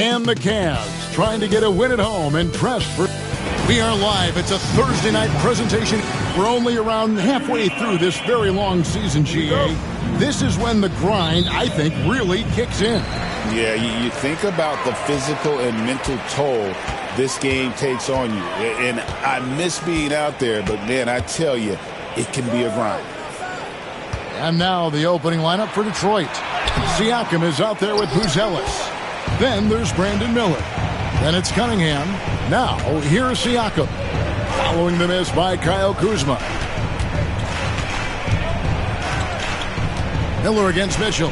And the Cavs trying to get a win at home and press for... We are live. It's a Thursday night presentation. We're only around halfway through this very long season, GA. This is when the grind, I think, really kicks in. Yeah, you think about the physical and mental toll this game takes on you. And I miss being out there, but, man, I tell you, it can be a grind. And now the opening lineup for Detroit. Siakam is out there with Buzelis. Then there's Brandon Miller. Then it's Cunningham. Now, here's Siakam. Following the miss by Kyle Kuzma. Miller against Mitchell.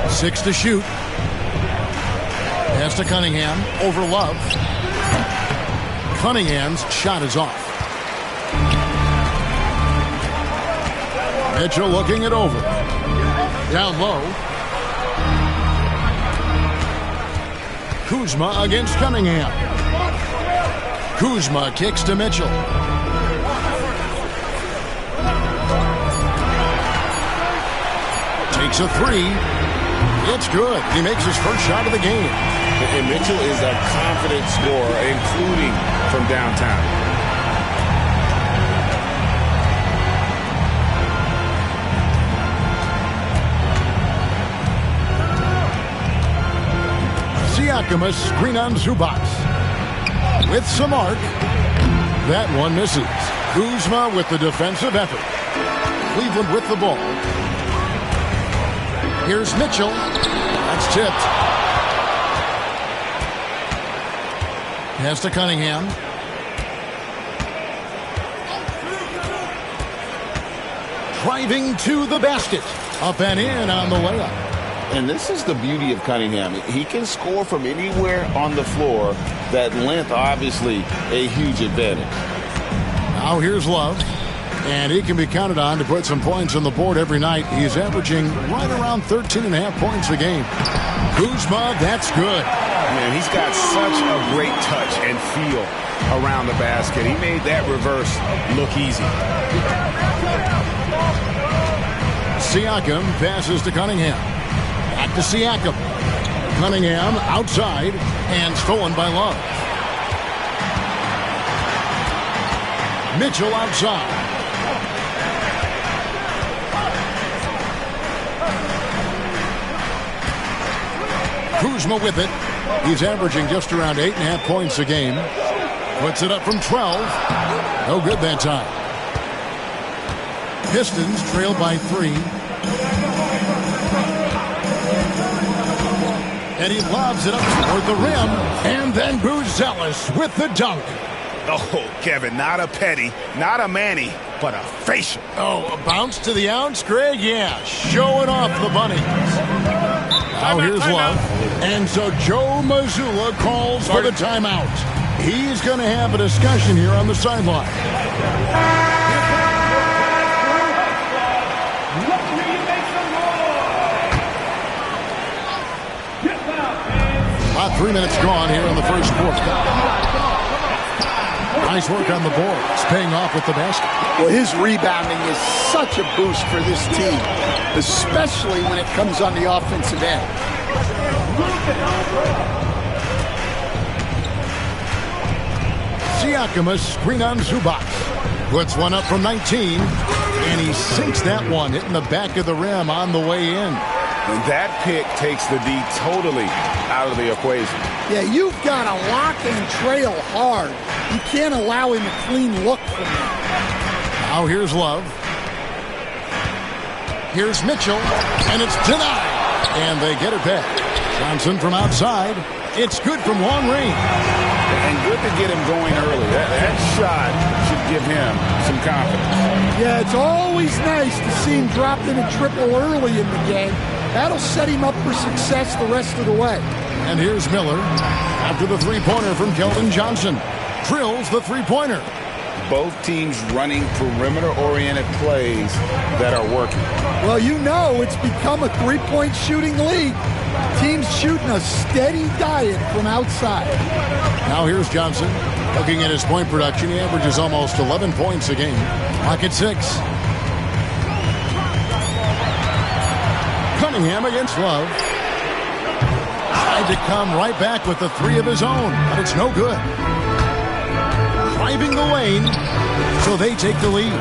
6 to shoot. Pass to Cunningham. Over Love. Cunningham's shot is off. Mitchell looking it over. Down low. Kuzma against Cunningham. Kuzma kicks to Mitchell. Takes a three. It's good. He makes his first shot of the game. And Mitchell is a confident scorer, including from downtown. Siakam a screen on Zubac. With some arc. That one misses. Kuzma with the defensive effort. Cleveland with the ball. Here's Mitchell. That's tipped. Pass to Cunningham. Driving to the basket. Up and in on the layup. And this is the beauty of Cunningham. He can score from anywhere on the floor. That length, obviously, a huge advantage. Now here's Love. And he can be counted on to put some points on the board every night. He's averaging right around 13.5 points a game. Kuzma, that's good. Man, he's got such a great touch and feel around the basket. He made that reverse look easy. Siakam passes to Cunningham. Back to Siakam. Cunningham outside and stolen by Love. Mitchell outside. Kuzma with it. He's averaging just around 8.5 points a game. Puts it up from 12. No good that time. Pistons trail by 3. And he lobs it up toward the rim. And then Buzelis with the dunk. Oh, Kevin, not a petty, not a Manny, but a facial. Oh, a bounce to the ounce, Greg? Yeah, showing off the bunnies. Now here's Love. And so Joe Mazzulla calls for the timeout. He's going to have a discussion here on the sideline. About 3 minutes gone here in the first quarter. Nice work on the board. It's paying off with the basket. Well, his rebounding is such a boost for this team, especially when it comes on the offensive end. Siakam a screen on Zubac. Puts one up from 19. And he sinks that one, hitting the back of the rim on the way in. And that pick takes the D totally out of the equation. Yeah, you've got to lock and trail hard. You can't allow him a clean look from that. Now here's Love. Here's Mitchell. And it's denied. And they get it back. Johnson from outside. It's good from long range. And good to get him going early. That shot should give him some confidence. Yeah, it's always nice to see him drop in a triple early in the game. That'll set him up for success the rest of the way. And here's Miller after the three-pointer from Keldon Johnson. Drills the three-pointer. Both teams running perimeter-oriented plays that are working. Well, you know it's become a three-point shooting league. Teams shooting a steady diet from outside. Now here's Johnson. Looking at his point production, he averages almost 11 points a game. Pocket 6. Cunningham against Love. Tried to come right back with the three of his own, but it's no good. Driving the lane, so they take the lead.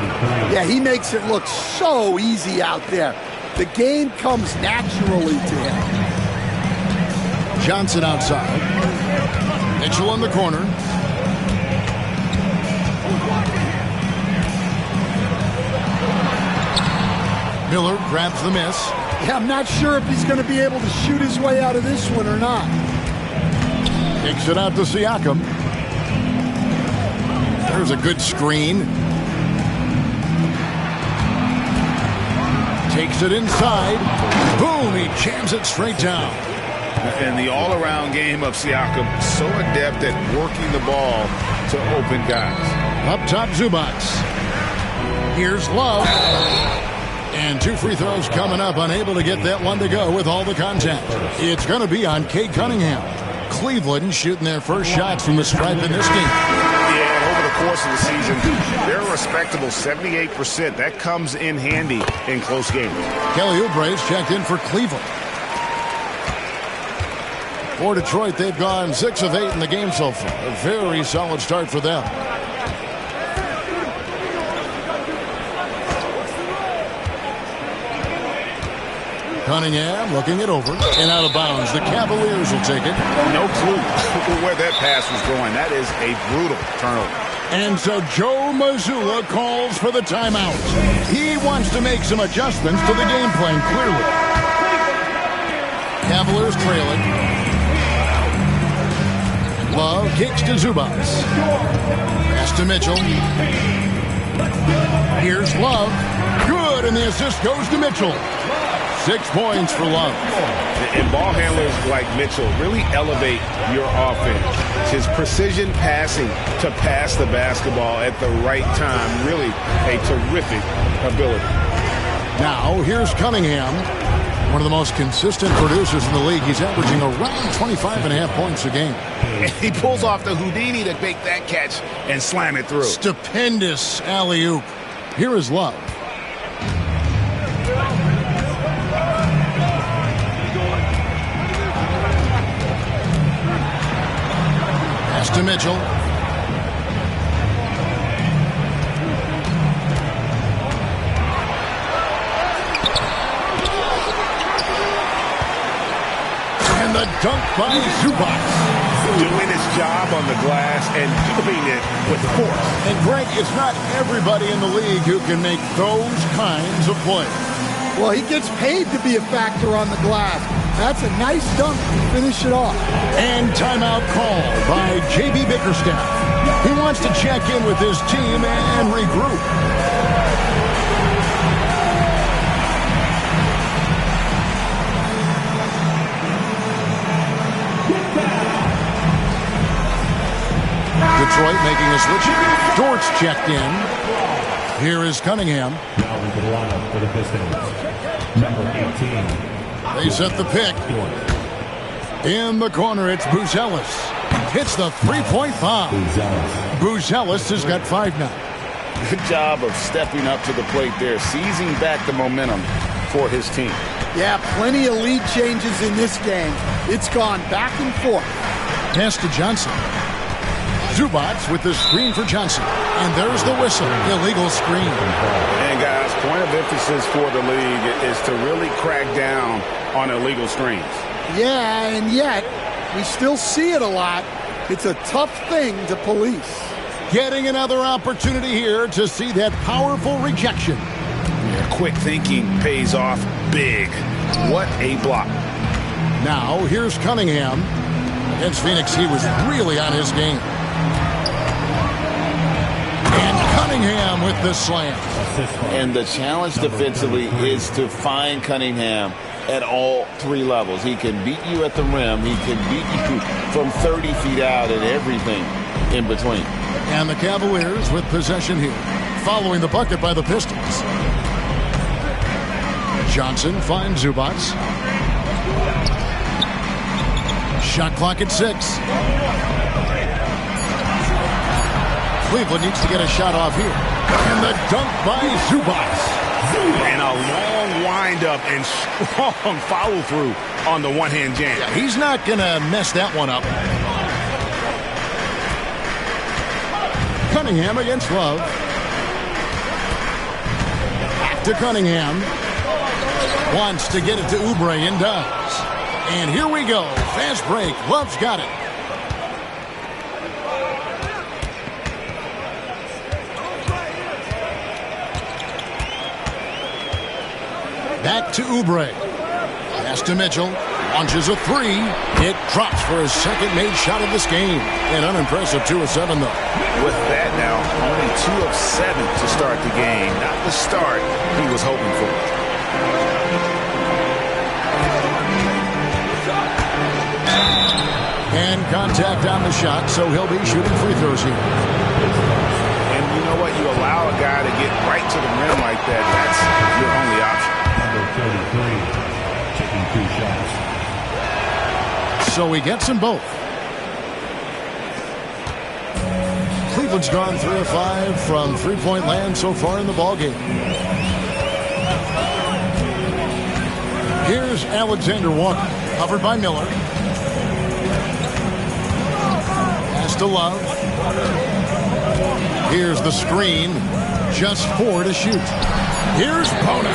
Yeah, he makes it look so easy out there. The game comes naturally to him. Johnson outside. Mitchell in the corner. Miller grabs the miss. Yeah, I'm not sure if he's going to be able to shoot his way out of this one or not. Kicks it out to Siakam. There's a good screen. Takes it inside. Boom, he jams it straight down. And the all-around game of Siakam, so adept at working the ball to open guys. Up top, Zubac. Here's Love. And two free throws coming up, unable to get that one to go with all the contact. It's going to be on Cade Cunningham. Cleveland shooting their first shots from the stripe in this game. Yeah, and over the course of the season, they're a respectable 78%. That comes in handy in close games. Kelly Oubre's checked in for Cleveland. For Detroit, they've gone 6 of 8 in the game so far. A very solid start for them. Cunningham looking it over and out of bounds. The Cavaliers will take it. No clue where that pass was going. That is a brutal turnover. And so Joe Mazzulla calls for the timeout. He wants to make some adjustments to the game plan, clearly. Cavaliers trailing. Love kicks to Zubac. Pass to Mitchell. Here's Love. Good, and the assist goes to Mitchell. 6 points for Love. And ball handlers like Mitchell really elevate your offense. His precision passing to pass the basketball at the right time, really a terrific ability. Now, here's Cunningham, one of the most consistent producers in the league. He's averaging around 25.5 points a game. And he pulls off the Houdini to make that catch and slam it through. Stupendous alley-oop. Here is Love. To Mitchell. And the dunk by Zubac. Doing his job on the glass and doing it with force. And Greg, it's not everybody in the league who can make those kinds of plays. Well, he gets paid to be a factor on the glass. That's a nice dunk to finish it off. And timeout called by J.B. Bickerstaff. He wants to check in with his team and regroup. Detroit making a switch. Dort's checked in. Here is Cunningham. Now into the lineup for the Pistons. Number 18. They set the pick. In the corner, it's Buzelis. Hits the three-point bomb. Buzelis has got 5 now. Good job of stepping up to the plate there, seizing back the momentum for his team. Yeah, plenty of lead changes in this game. It's gone back and forth. Pass to Johnson. Zubac with the screen for Johnson. And there's the whistle. Illegal screen. And guys, point of emphasis for the league is to really crack down on illegal screens. Yeah, and yet we still see it a lot. It's a tough thing to police. Getting another opportunity here to see that powerful rejection. Yeah, quick thinking pays off big. What a block. Now, here's Cunningham. Against Phoenix, he was really on his game. And Cunningham with the slam. And the challenge defensively is to find Cunningham at all 3 levels. He can beat you at the rim. He can beat you from 30 feet out and everything in between. And the Cavaliers with possession here, following the bucket by the Pistons. Johnson finds Zubac. Shot clock at 6. Cleveland needs to get a shot off here. And the dunk by Zubac. And a long windup and strong follow-through on the one-hand jam. Yeah, he's not going to mess that one up. Cunningham against Love. Back to Cunningham. Wants to get it to Oubre and does. And here we go. Fast break. Love's got it. Back to Oubre. Pass to Mitchell. Launches a three. It drops for his second made shot of this game. An unimpressive 2 of 7, though. With that now, only 2 of 7 to start the game. Not the start he was hoping for. And contact on the shot, so he'll be shooting free throws here. And you know what? You allow a guy to get right to the rim like that. That's your only option. Number 33, taking 2 shots. So he gets them both. Cleveland's gone 3 of 5 from three-point land so far in the ballgame. Here's Alexander Walker, covered by Miller. Pass to Love. Here's the screen. Just 4 to shoot. Here's Bona.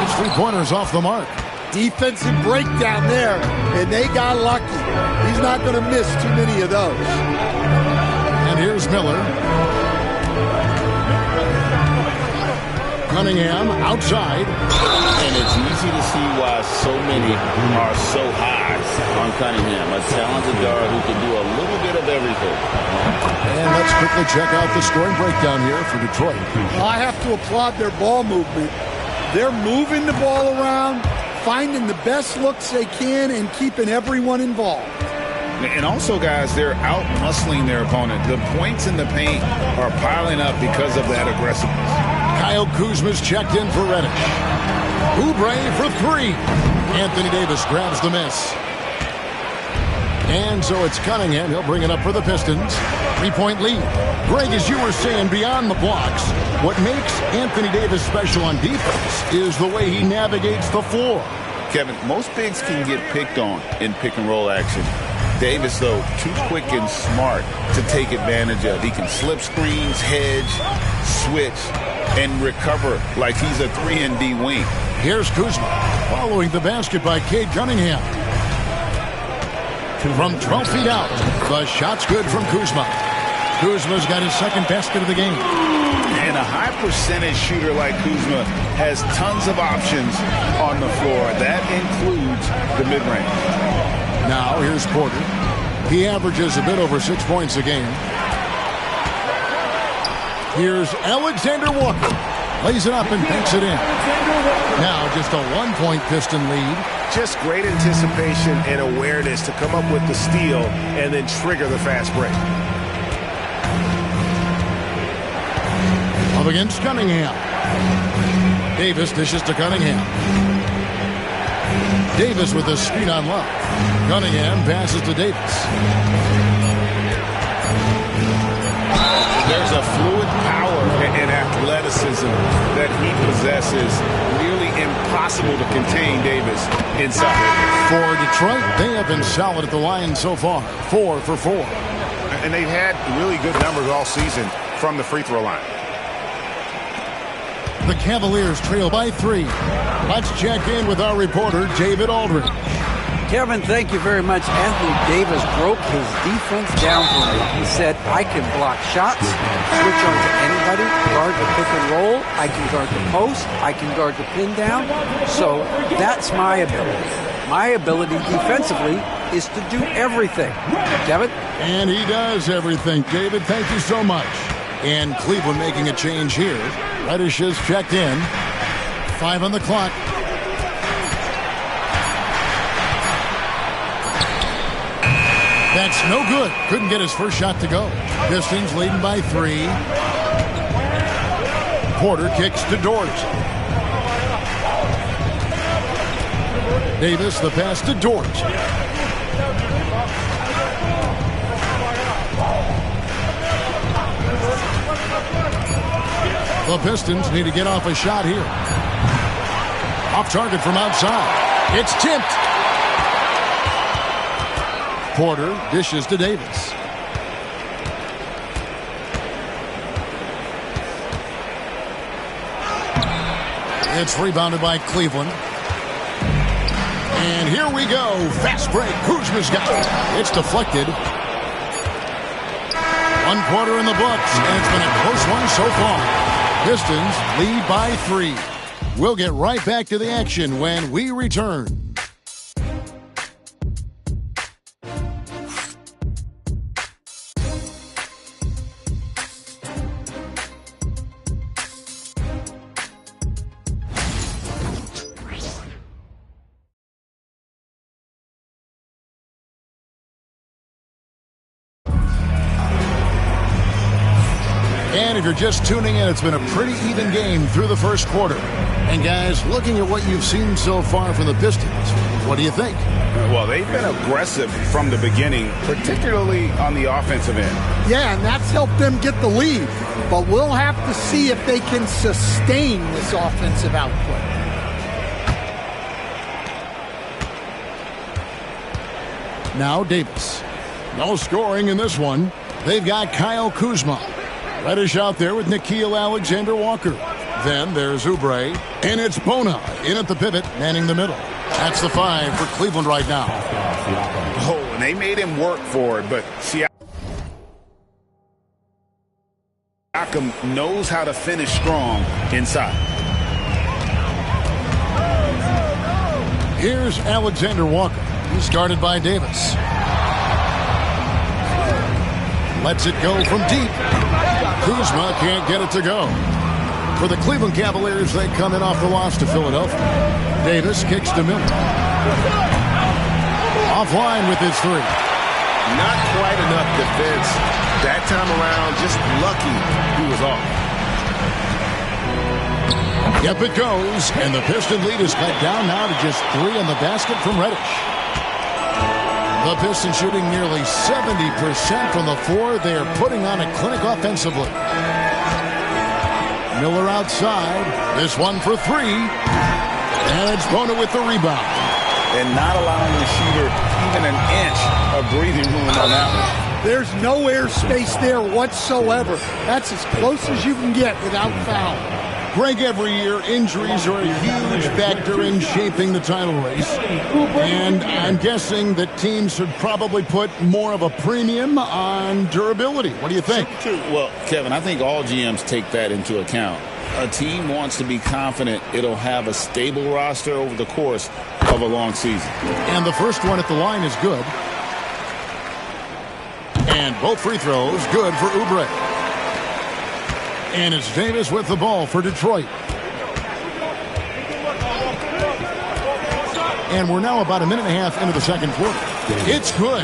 His three-pointers off the mark. Defensive breakdown there, and they got lucky. He's not going to miss too many of those. And here's Miller. Cunningham outside. And it's easy to see why so many are so high on Cunningham. A talented guard who can do a little bit of everything. And let's quickly check out the scoring breakdown here for Detroit. I have to applaud their ball movement. They're moving the ball around, finding the best looks they can, and keeping everyone involved. And also, guys, they're out-muscling their opponent. The points in the paint are piling up because of that aggressiveness. Kyle Kuzma's checked in for Reddish. Oubre for 3. Anthony Davis grabs the miss. And so it's Cunningham. He'll bring it up for the Pistons. 3-point lead. Greg, as you were saying, beyond the blocks, what makes Anthony Davis special on defense is the way he navigates the floor. Kevin, most bigs can get picked on in pick-and-roll action. Davis, though, too quick and smart to take advantage of. He can slip screens, hedge, switch, and recover like he's a 3-and-D wing. Here's Kuzma following the basket by Cade Cunningham. From 12 feet out, the shot's good from Kuzma. Kuzma's got his second basket of the game. And a high percentage shooter like Kuzma has tons of options on the floor. That includes the mid-range. Now here's Porter. He averages a bit over 6 points a game. Here's Alexander Walker. Lays it up and banks it in. Now just a 1-point Piston lead. Just great anticipation and awareness to come up with the steal and then trigger the fast break. Up against Cunningham. Davis dishes to Cunningham. Davis with a screen on Love. Cunningham passes to Davis. There's a fluid power and athleticism that he possesses. Nearly impossible to contain Davis inside. For Detroit, they have been solid at the line so far. 4 for 4. And they've had really good numbers all season from the free throw line. The Cavaliers trail by 3. Let's check in with our reporter, David Aldridge. Kevin, thank you very much. Anthony Davis broke his defense down for me. He said, I can block shots, switch on to anybody, guard the pick and roll, I can guard the post, I can guard the pin down. So that's my ability. My ability defensively is to do everything. Kevin? And he does everything. David, thank you so much. And Cleveland making a change here. Reddish is checked in. 5 on the clock. That's no good. Couldn't get his first shot to go. Pistons leading by 3. Porter kicks to Dort. Davis, the pass to Dort. The Pistons need to get off a shot here. Off target from outside. It's tipped. Porter dishes to Davis. It's rebounded by Cleveland. And here we go. Fast break. Kuzma's got it. It's deflected. 1 quarter in the books, and it's been a close one so far. Pistons lead by 3. We'll get right back to the action when we return. And if you're just tuning in, it's been a pretty even game through the first quarter. And guys, looking at what you've seen so far from the Pistons, what do you think? Well, they've been aggressive from the beginning, particularly on the offensive end. Yeah, and that's helped them get the lead. But we'll have to see if they can sustain this offensive output. Now Davis. No scoring in this one. They've got Kyle Kuzma. Reddish out there with Nickeil Alexander-Walker. Then there's Oubre. And it's Bona in at the pivot, manning the middle. That's the 5 for Cleveland right now. Oh, and they made him work for it, but Siakam knows how to finish strong inside. Here's Alexander-Walker. He's guarded by Davis. Lets it go from deep. Kuzma can't get it to go. For the Cleveland Cavaliers, they come in off the loss to Philadelphia. Davis kicks to Miller. Offline with his 3. Not quite enough defense. That time around, just lucky he was off. Yep, it goes. And the Piston lead is cut down now to just 3 on the basket from Reddish. The Pistons shooting nearly 70% from the floor. They are putting on a clinic offensively. Miller outside. This one for 3. And it's Bona with the rebound. And not allowing the shooter even an inch of breathing room on that one. There's no air space there whatsoever. That's as close as you can get without foul. Greg, every year, injuries are a huge factor in shaping the title race. And I'm guessing that teams should probably put more of a premium on durability. What do you think? Well, Kevin, I think all GMs take that into account. A team wants to be confident it'll have a stable roster over the course of a long season. And the first one at the line is good. And both free throws good for Oubre. And it's Davis with the ball for Detroit. And we're now about a minute and a half into the second quarter. It's good.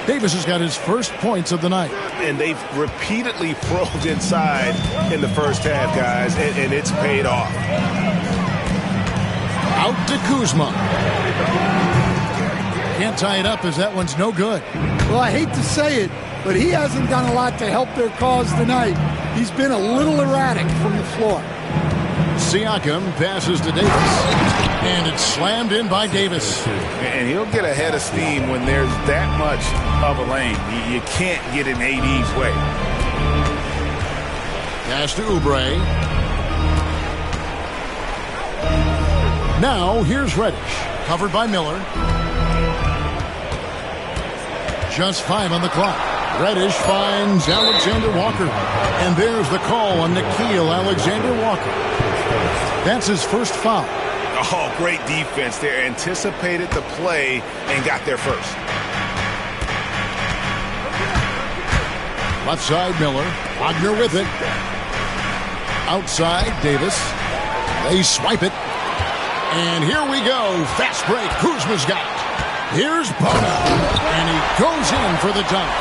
Davis has got his first points of the night. And they've repeatedly probed inside in the first half, guys, and it's paid off. Out to Kuzma. Can't tie it up as that one's no good. Well, I hate to say it, but he hasn't done a lot to help their cause tonight. He's been a little erratic from the floor. Siakam passes to Davis. And it's slammed in by Davis. And he'll get ahead of steam when there's that much of a lane. You can't get in AD's way. Pass to Oubre. Now here's Reddish. Covered by Miller. Just 5 on the clock. Reddish finds Alexander-Walker. And there's the call on Nickeil Alexander-Walker. That's his first foul. Oh, great defense there. Anticipated the play and got there first. Left side, Miller. Wagner with it. Outside, Davis. They swipe it. And here we go. Fast break. Kuzma's got it. Here's Bona. And he goes in for the dunk.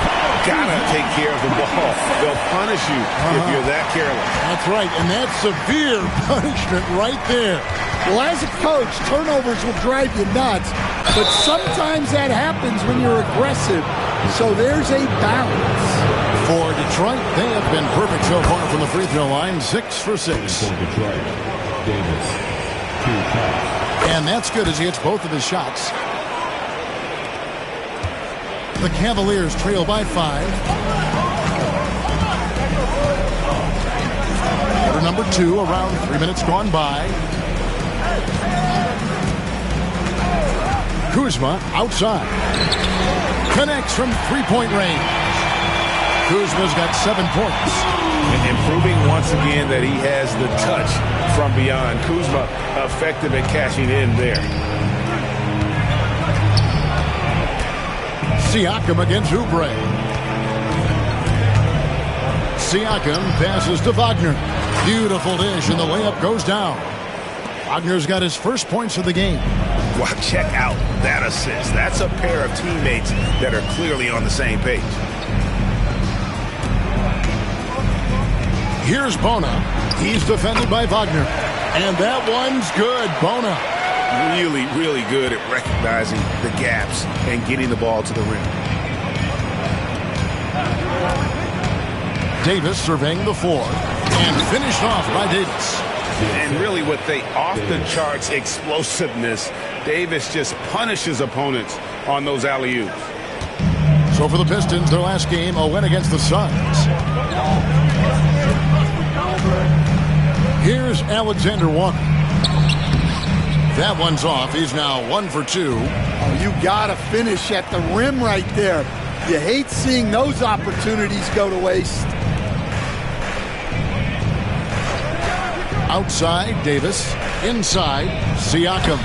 Gotta take care of the ball. They'll punish you if you're that careless. That's right. And that's severe punishment right there. Well, as a coach, turnovers will drive you nuts, but sometimes that happens when you're aggressive. So there's a balance. For Detroit, they have been perfect so far from the free throw line, 6 for 6. For Detroit, Davis. And that's good as he hits both of his shots. The Cavaliers trail by 5. Quarter number 2, around 3 minutes gone by. Kuzma outside. Connects from three-point range. Kuzma's got 7 points. And proving once again that he has the touch from beyond. Kuzma effective at cashing in there. Siakam against Oubre. Siakam passes to Wagner. Beautiful dish, and the layup goes down. Wagner's got his first points of the game. Wow, check out that assist. That's a pair of teammates that are clearly on the same page. Here's Bona. He's defended by Wagner. And that one's good. Bona. Really, really good at recognizing the gaps and getting the ball to the rim. Davis surveying the floor. And finished off by Davis. And really with the off-the-charts explosiveness, Davis just punishes opponents on those alley-oops. So for the Pistons, their last game, a win against the Suns. Here's Alexander Walker. That one's off. He's now 1 for 2. Oh, you got to finish at the rim right there. You hate seeing those opportunities go to waste. Outside, Davis. Inside, Siakam.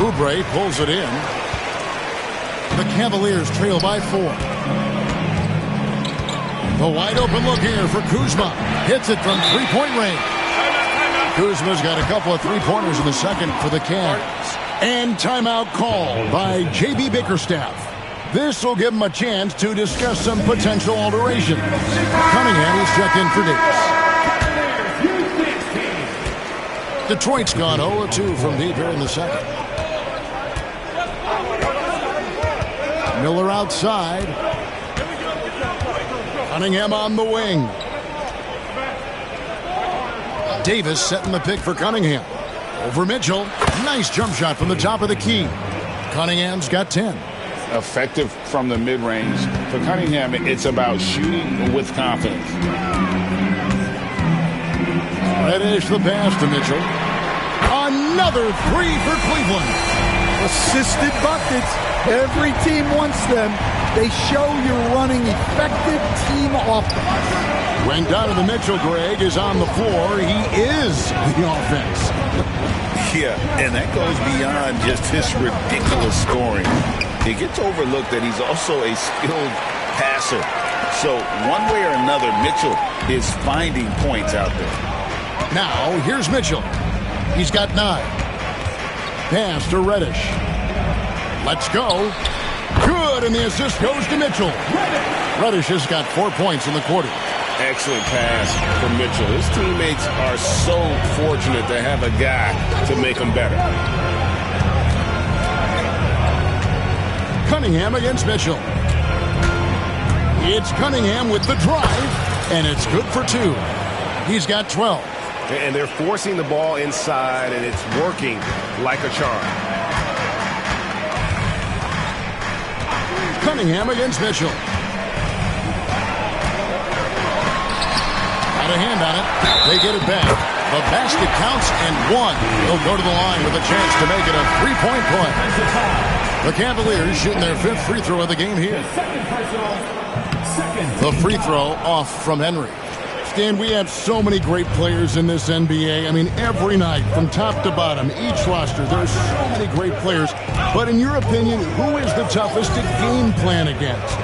Oubre pulls it in. The Cavaliers trail by 4. The wide open look here for Kuzma. Hits it from three-point range. Kuzma's got a couple of three-pointers in the second for the Cavs. And timeout called by J.B. Bickerstaff. This will give him a chance to discuss some potential alterations. Cunningham is checked in for Davis. Detroit's gone 0-2 from deep here in the second. Miller outside. Cunningham on the wing. Davis setting the pick for Cunningham. Over Mitchell. Nice jump shot from the top of the key. Cunningham's got 10. Effective from the mid-range. For Cunningham, it's about shooting with confidence. Reddish the pass to Mitchell. Another three for Cleveland. Assisted buckets. Every team wants them. They show you're running effective team offense. When Donovan Mitchell, Greg, is on the floor, he is the offense. Yeah, and that goes beyond just his ridiculous scoring. It gets overlooked that he's also a skilled passer. So one way or another, Mitchell is finding points out there. Now, here's Mitchell. He's got 9. Pass to Reddish. Let's go. Good, and the assist goes to Mitchell. Reddish has got 4 points in the quarter. Excellent pass from Mitchell. His teammates are so fortunate to have a guy to make them better. Cunningham against Mitchell. It's Cunningham with the drive, and it's good for 2. He's got 12. And they're forcing the ball inside, and it's working like a charm. Cunningham against Mitchell. Got a hand on it. They get it back. The basket counts and 1. They'll go to the line with a chance to make it a 3-point play. The Cavaliers shooting their 5th free throw of the game here. The free throw off from Henry. Stan, we have so many great players in this NBA. I mean, every night, from top to bottom, each roster, there's so many great players. But in your opinion, who is the toughest to game plan against?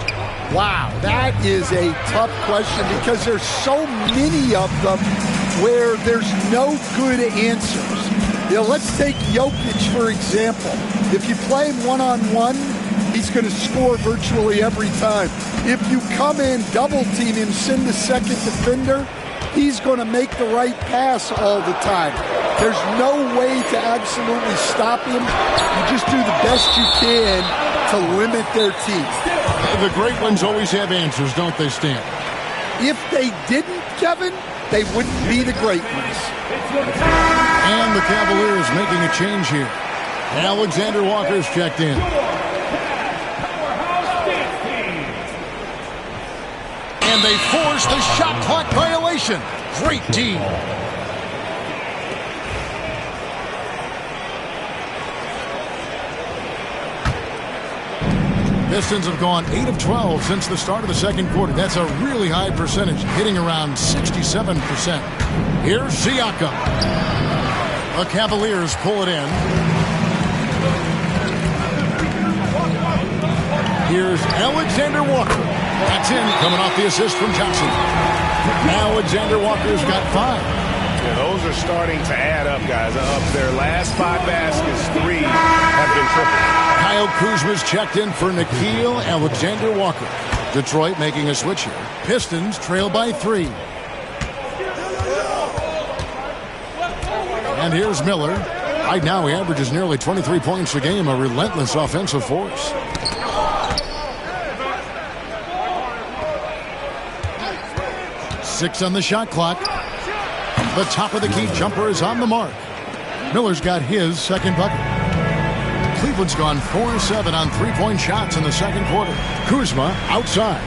Wow, that is a tough question because there's so many of them where there's no good answers. You know, let's take Jokic, for example. If you play him one-on-one, he's going to score virtually every time. If you come in, double-team him, send the second defender, he's going to make the right pass all the time. There's no way to absolutely stop him. You just do the best you can to limit their team. The great ones always have answers, don't they, Stan? If they didn't, Kevin, they wouldn't be the great ones. And the Cavaliers making a change here. Alexander Walker's checked in. And they force the shot clock violation. Great D. Pistons have gone 8 of 12 since the start of the second quarter. That's a really high percentage, hitting around 67%. Here's Siakam. The Cavaliers pull it in. Here's Alexander Walker. That's in, coming off the assist from Johnson. Alexander Walker's got 5. Yeah, those are starting to add up, guys. Up their last 5 baskets, 3 have been triple. Kyle Kuzma's checked in for Nickeil Alexander-Walker. Detroit making a switch here. Pistons trail by 3. And here's Miller. Right now he averages nearly 23 points a game, a relentless offensive force. Six on the shot clock. The top of the key jumper is on the mark. Miller's got his second bucket. Cleveland's gone 4-7 on three-point shots in the second quarter. Kuzma outside.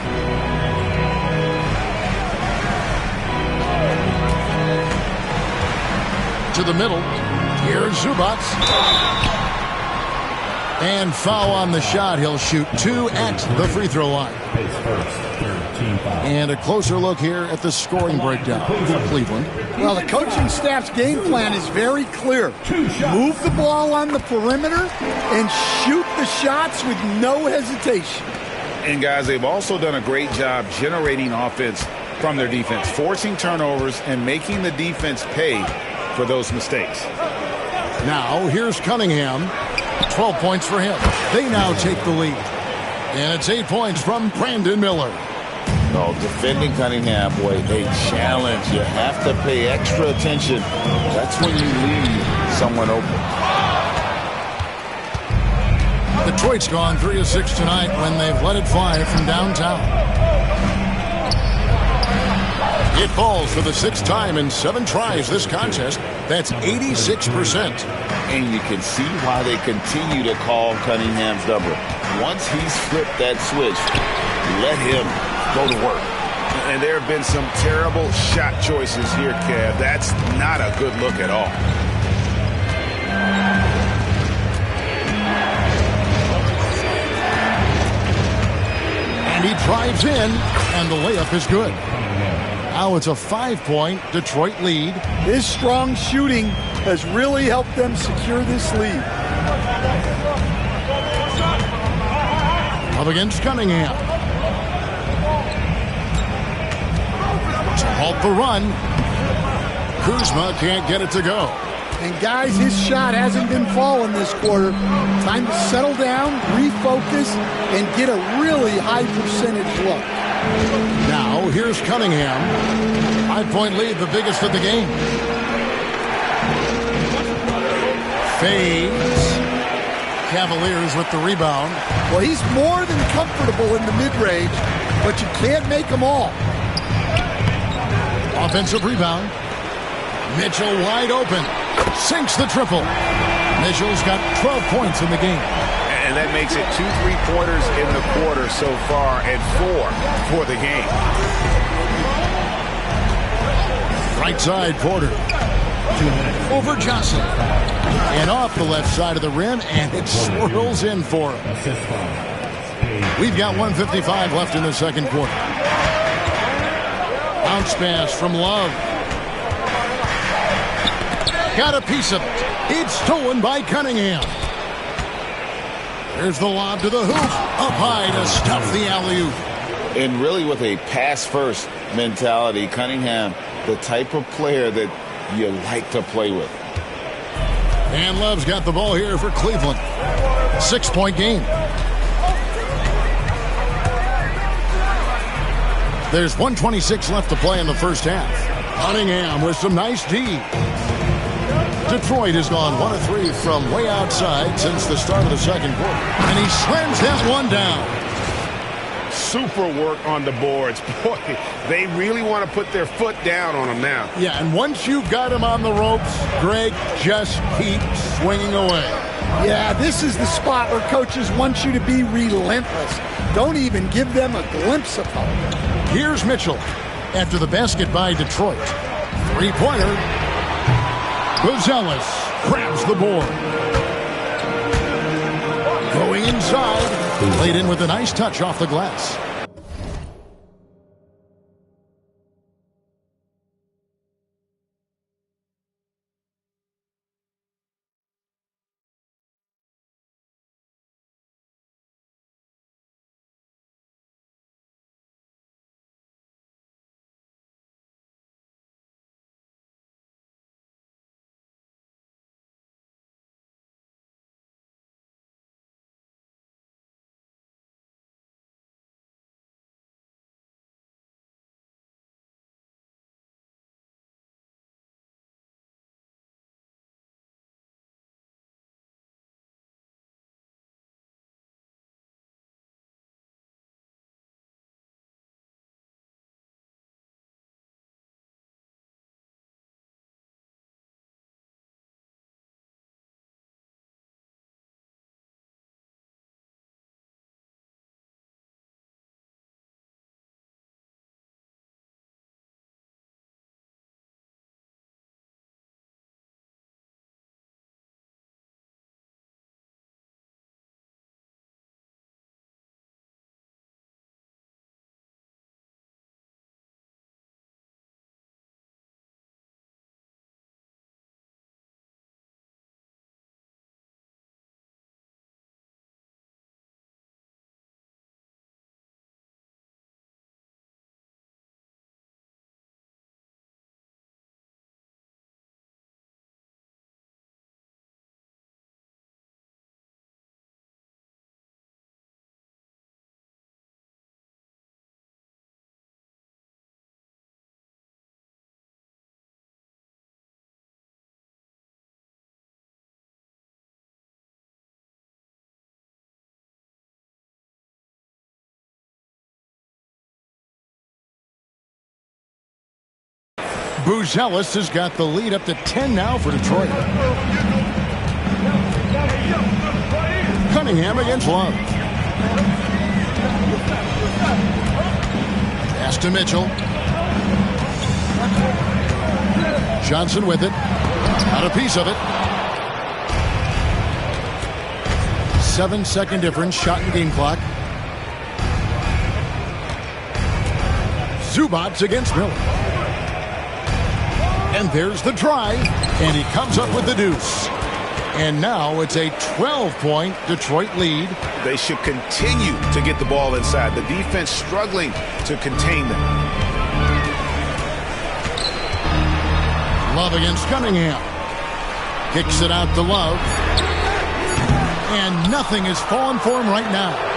To the middle. Here's Zubac. And foul on the shot. He'll shoot 2 at the free throw line. And a closer look here at the scoring breakdown for Cleveland. Well, the coaching staff's game plan is very clear. Move the ball on the perimeter and shoot the shots with no hesitation. And, guys, they've also done a great job generating offense from their defense, forcing turnovers and making the defense pay for those mistakes. Now, here's Cunningham. 12 points for him. They now take the lead. And it's 8 points from Brandon Miller. No, defending Cunningham, boy, a challenge. You have to pay extra attention. That's when you leave someone open. Detroit's gone 3 of 6 tonight when they've let it fly from downtown. It falls for the 6th time in 7 tries this contest. That's 86%. And you can see why they continue to call Cunningham's number. Once he's flipped that switch, let him go to work. And there have been some terrible shot choices here, Kev. That's not a good look at all. And he drives in, and the layup is good. Now it's a 5-point Detroit lead. His strong shooting has really helped them secure this lead. Up against Cunningham. To halt the run. Kuzma can't get it to go. And guys, his shot hasn't been falling this quarter. Time to settle down, refocus, and get a really high percentage look. Now, here's Cunningham. 5-point lead, the biggest of the game. Fades. Cavaliers with the rebound. Well, he's more than comfortable in the mid-range, but you can't make them all. Offensive rebound. Mitchell wide open. Sinks the triple. Mitchell's got 12 points in the game. And that makes it 2 3-pointers in the quarter so far and 4 for the game. Right side, Porter. Over Johnson. And off the left side of the rim, and it swirls in for him. We've got 1:55 left in the second quarter. Bounce pass from Love. Got a piece of it. It's stolen by Cunningham. There's the lob to the hoop. Up high to stuff the alley-oop. And really with a pass-first mentality, Cunningham, the type of player that you like to play with. And Love's got the ball here for Cleveland. 6-point game. There's 1:26 left to play in the first half. Cunningham with some nice D. Detroit has gone 1 of 3 from way outside since the start of the second quarter. And he slams that one down. super work on the boards. Boy, they really want to put their foot down on him now. Yeah, and once you've got him on the ropes, Greg, just keep swinging away. Yeah, this is the spot where coaches want you to be relentless. Don't even give them a glimpse of hope. Here's Mitchell after the basket by Detroit. Three-pointer. Buzelis grabs the board. Going inside. Laid in with a nice touch off the glass. Buzelis has got the lead up to 10 now for Detroit. Cunningham against Love. Pass to Mitchell. Johnson with it. Got a piece of it. 7-second difference. Shot and game clock. Zubats against Miller. And there's the try, and he comes up with the deuce. And now it's a 12-point Detroit lead. They should continue to get the ball inside. The defense struggling to contain them. Love against Cunningham. Kicks it out to Love. And nothing is falling for him right now.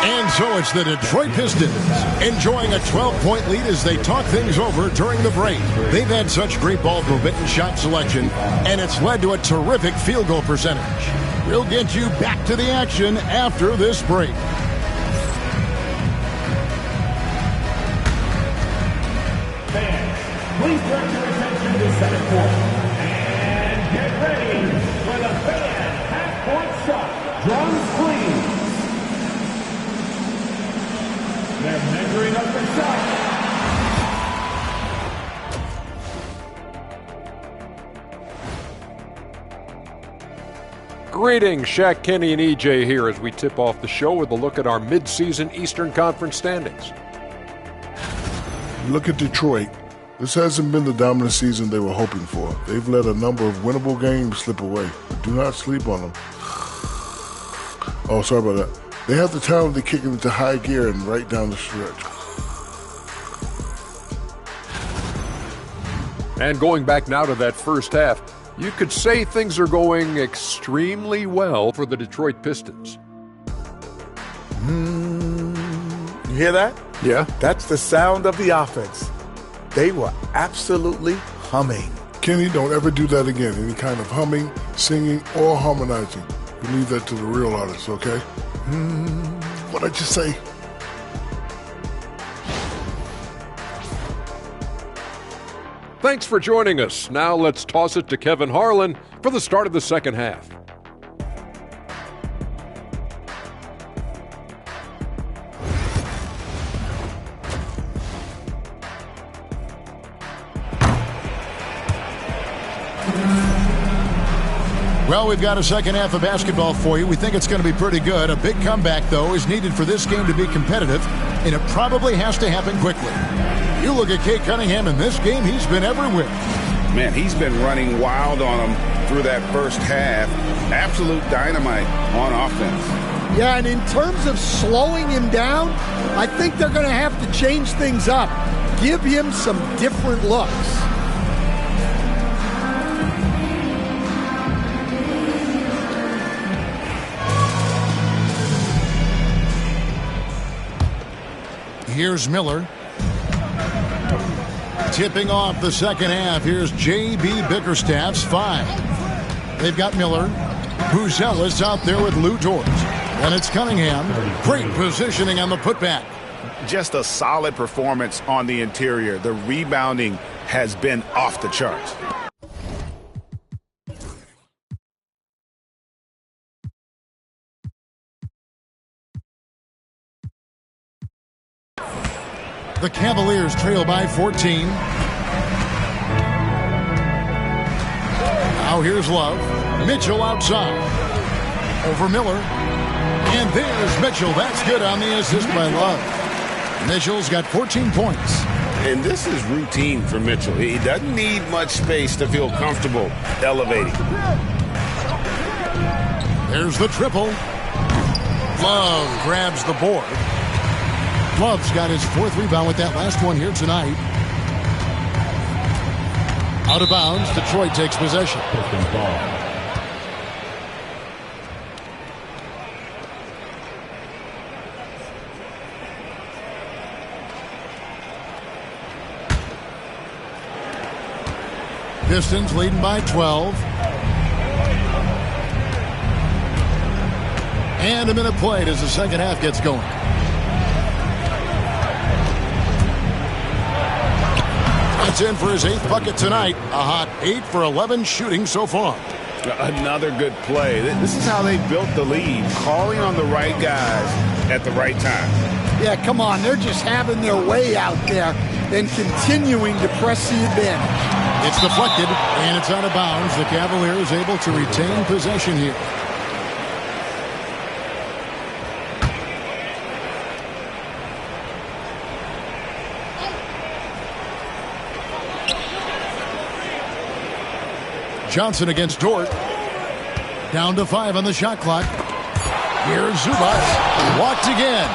And so it's the Detroit Pistons enjoying a 12-point lead as they talk things over during the break. They've had such great ball movement and shot selection, and it's led to a terrific field goal percentage. We'll get you back to the action after this break. Fans, please direct your attention to center court. And get ready for the fan half-court shot. Drums, please. They're measuring up the shot. Greetings, Shaq, Kenny, and EJ here as we tip off the show with a look at our mid-season Eastern Conference standings. Look at Detroit. This hasn't been the dominant season they were hoping for. They've let a number of winnable games slip away. But do not sleep on them. Oh, sorry about that. They have the talent to kick it into high gear and right down the stretch. And going back now to that first half, you could say things are going extremely well for the Detroit Pistons. You hear that? Yeah. That's the sound of the offense. They were absolutely humming. Kenny, don't ever do that again. Any kind of humming, singing, or harmonizing. You leave that to the real artists, okay? What'd I just say? Thanks for joining us. Now let's toss it to Kevin Harlan for the start of the second half. Well, we've got a second half of basketball for you. We think it's going to be pretty good. A big comeback, though, is needed for this game to be competitive, and it probably has to happen quickly. You look at Cade Cunningham in this game, he's been everywhere. Man, he's been running wild on him through that first half. Absolute dynamite on offense. Yeah, and in terms of slowing him down, I think they're going to have to change things up. Give him some different looks. Here's Miller. Tipping off the second half. Here's J.B. Bickerstaff's 5. They've got Miller. Buzelis out there with Lou Dort. And it's Cunningham. Great positioning on the putback. Just a solid performance on the interior. The rebounding has been off the charts. The Cavaliers trail by 14. Now here's Love. Mitchell outside. Over Miller. And there's Mitchell. That's good on the assist by Love. Mitchell's got 14 points. And this is routine for Mitchell. He doesn't need much space to feel comfortable elevating. There's the triple. Love grabs the board. Love's got his 4th rebound with that last one here tonight. Out of bounds, Detroit takes possession. Pistons leading by 12. And a minute played as the second half gets going. That's in for his 8th bucket tonight. A hot 8 for 11 shooting so far. Another good play. This is how they built the lead, calling on the right guys at the right time. Yeah, come on. They're just having their way out there and continuing to press the advantage. It's deflected, and it's out of bounds. The Cavaliers able to retain possession here. Johnson against Dort. Down to 5 on the shot clock. Here's Zubac. Walked again.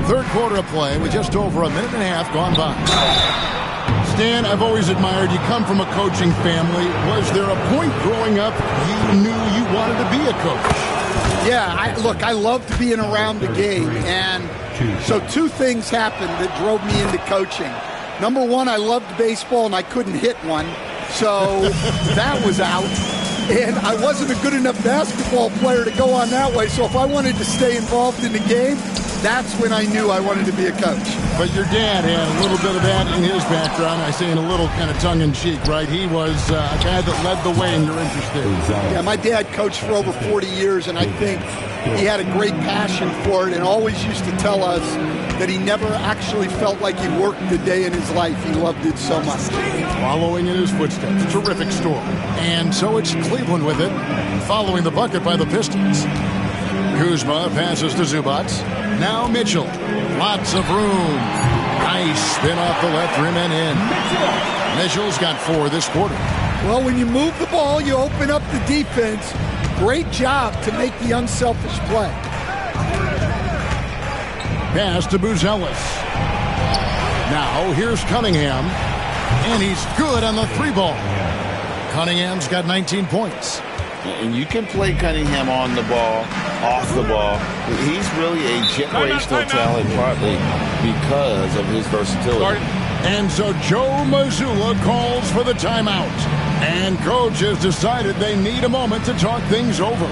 Third quarter of play with just over a minute and a half gone by. Stan, I've always admired you. Come from a coaching family. Was there a point growing up you knew you wanted to be a coach? Yeah, look, I loved being around the game. And so 2 things happened that drove me into coaching. Number 1, I loved baseball and I couldn't hit one, so that was out. And I wasn't a good enough basketball player to go on that way, so if I wanted to stay involved in the game, that's when I knew I wanted to be a coach. But your dad had a little bit of that in his background. I say in a little kind of tongue-in-cheek, right? He was a guy that led the way in your interest in. Yeah, my dad coached for over 40 years, and I think he had a great passion for it and always used to tell us that he never actually felt like he worked a day in his life. He loved it so much. Following in his footsteps. Terrific story. And so it's Cleveland with it, following the bucket by the Pistons. Kuzma passes to Zubac. Now Mitchell. Lots of room. Nice spin off the left rim and in. Mitchell's got 4 this quarter. Well, when you move the ball, you open up the defense. Great job to make the unselfish play. Pass to Buzelis. Now here's Cunningham. And he's good on the 3 ball. Cunningham's got 19 points. And you can play Cunningham on the ball, off the ball. He's really a generational talent, partly because of his versatility. And so Joe Mazzulla calls for the timeout. And coach has decided they need a moment to talk things over.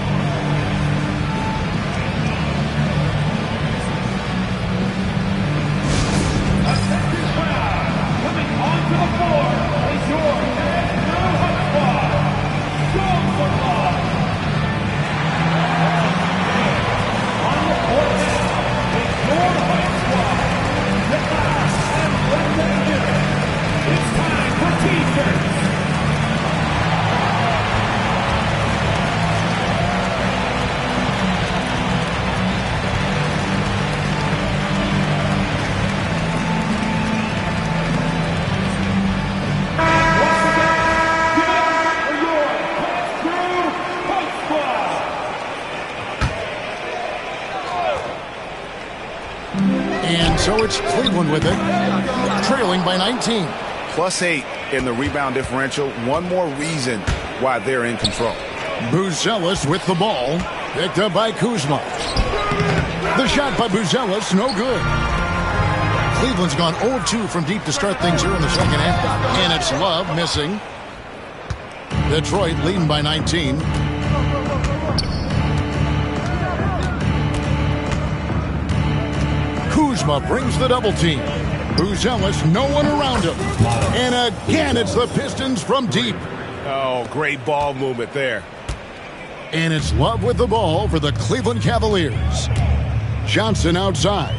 So it's Cleveland with it, trailing by 19. +8 in the rebound differential. One more reason why they're in control. Buzelis with the ball, picked up by Kuzma. The shot by Buzelis, no good. Cleveland's gone 0-2 from deep to start things here in the second half. And it's Love missing. Detroit leading by 19. Kuzma brings the double team. Buzelis, no one around him. And again, it's the Pistons from deep. Oh, great ball movement there. And it's Love with the ball for the Cleveland Cavaliers. Johnson outside.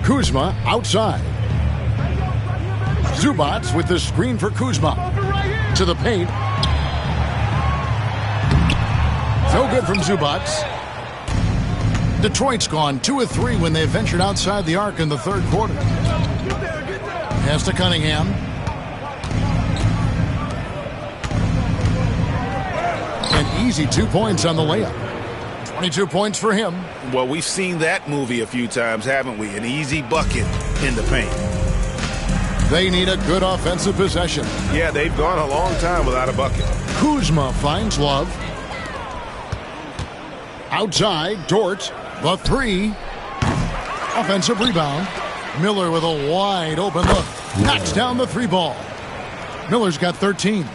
Kuzma outside. Zubac with the screen for Kuzma. To the paint. No good from Zubac. Detroit's gone 2 of 3 when they ventured outside the arc in the third quarter. Pass to Cunningham. An easy 2 points on the layup. 22 points for him. Well, we've seen that movie a few times, haven't we? An easy bucket in the paint. They need a good offensive possession. Yeah, they've gone a long time without a bucket. Kuzma finds Love. Outside, Dort, the 3. Offensive rebound. Miller with a wide open look. Knocks down the 3 ball. Miller's got 13.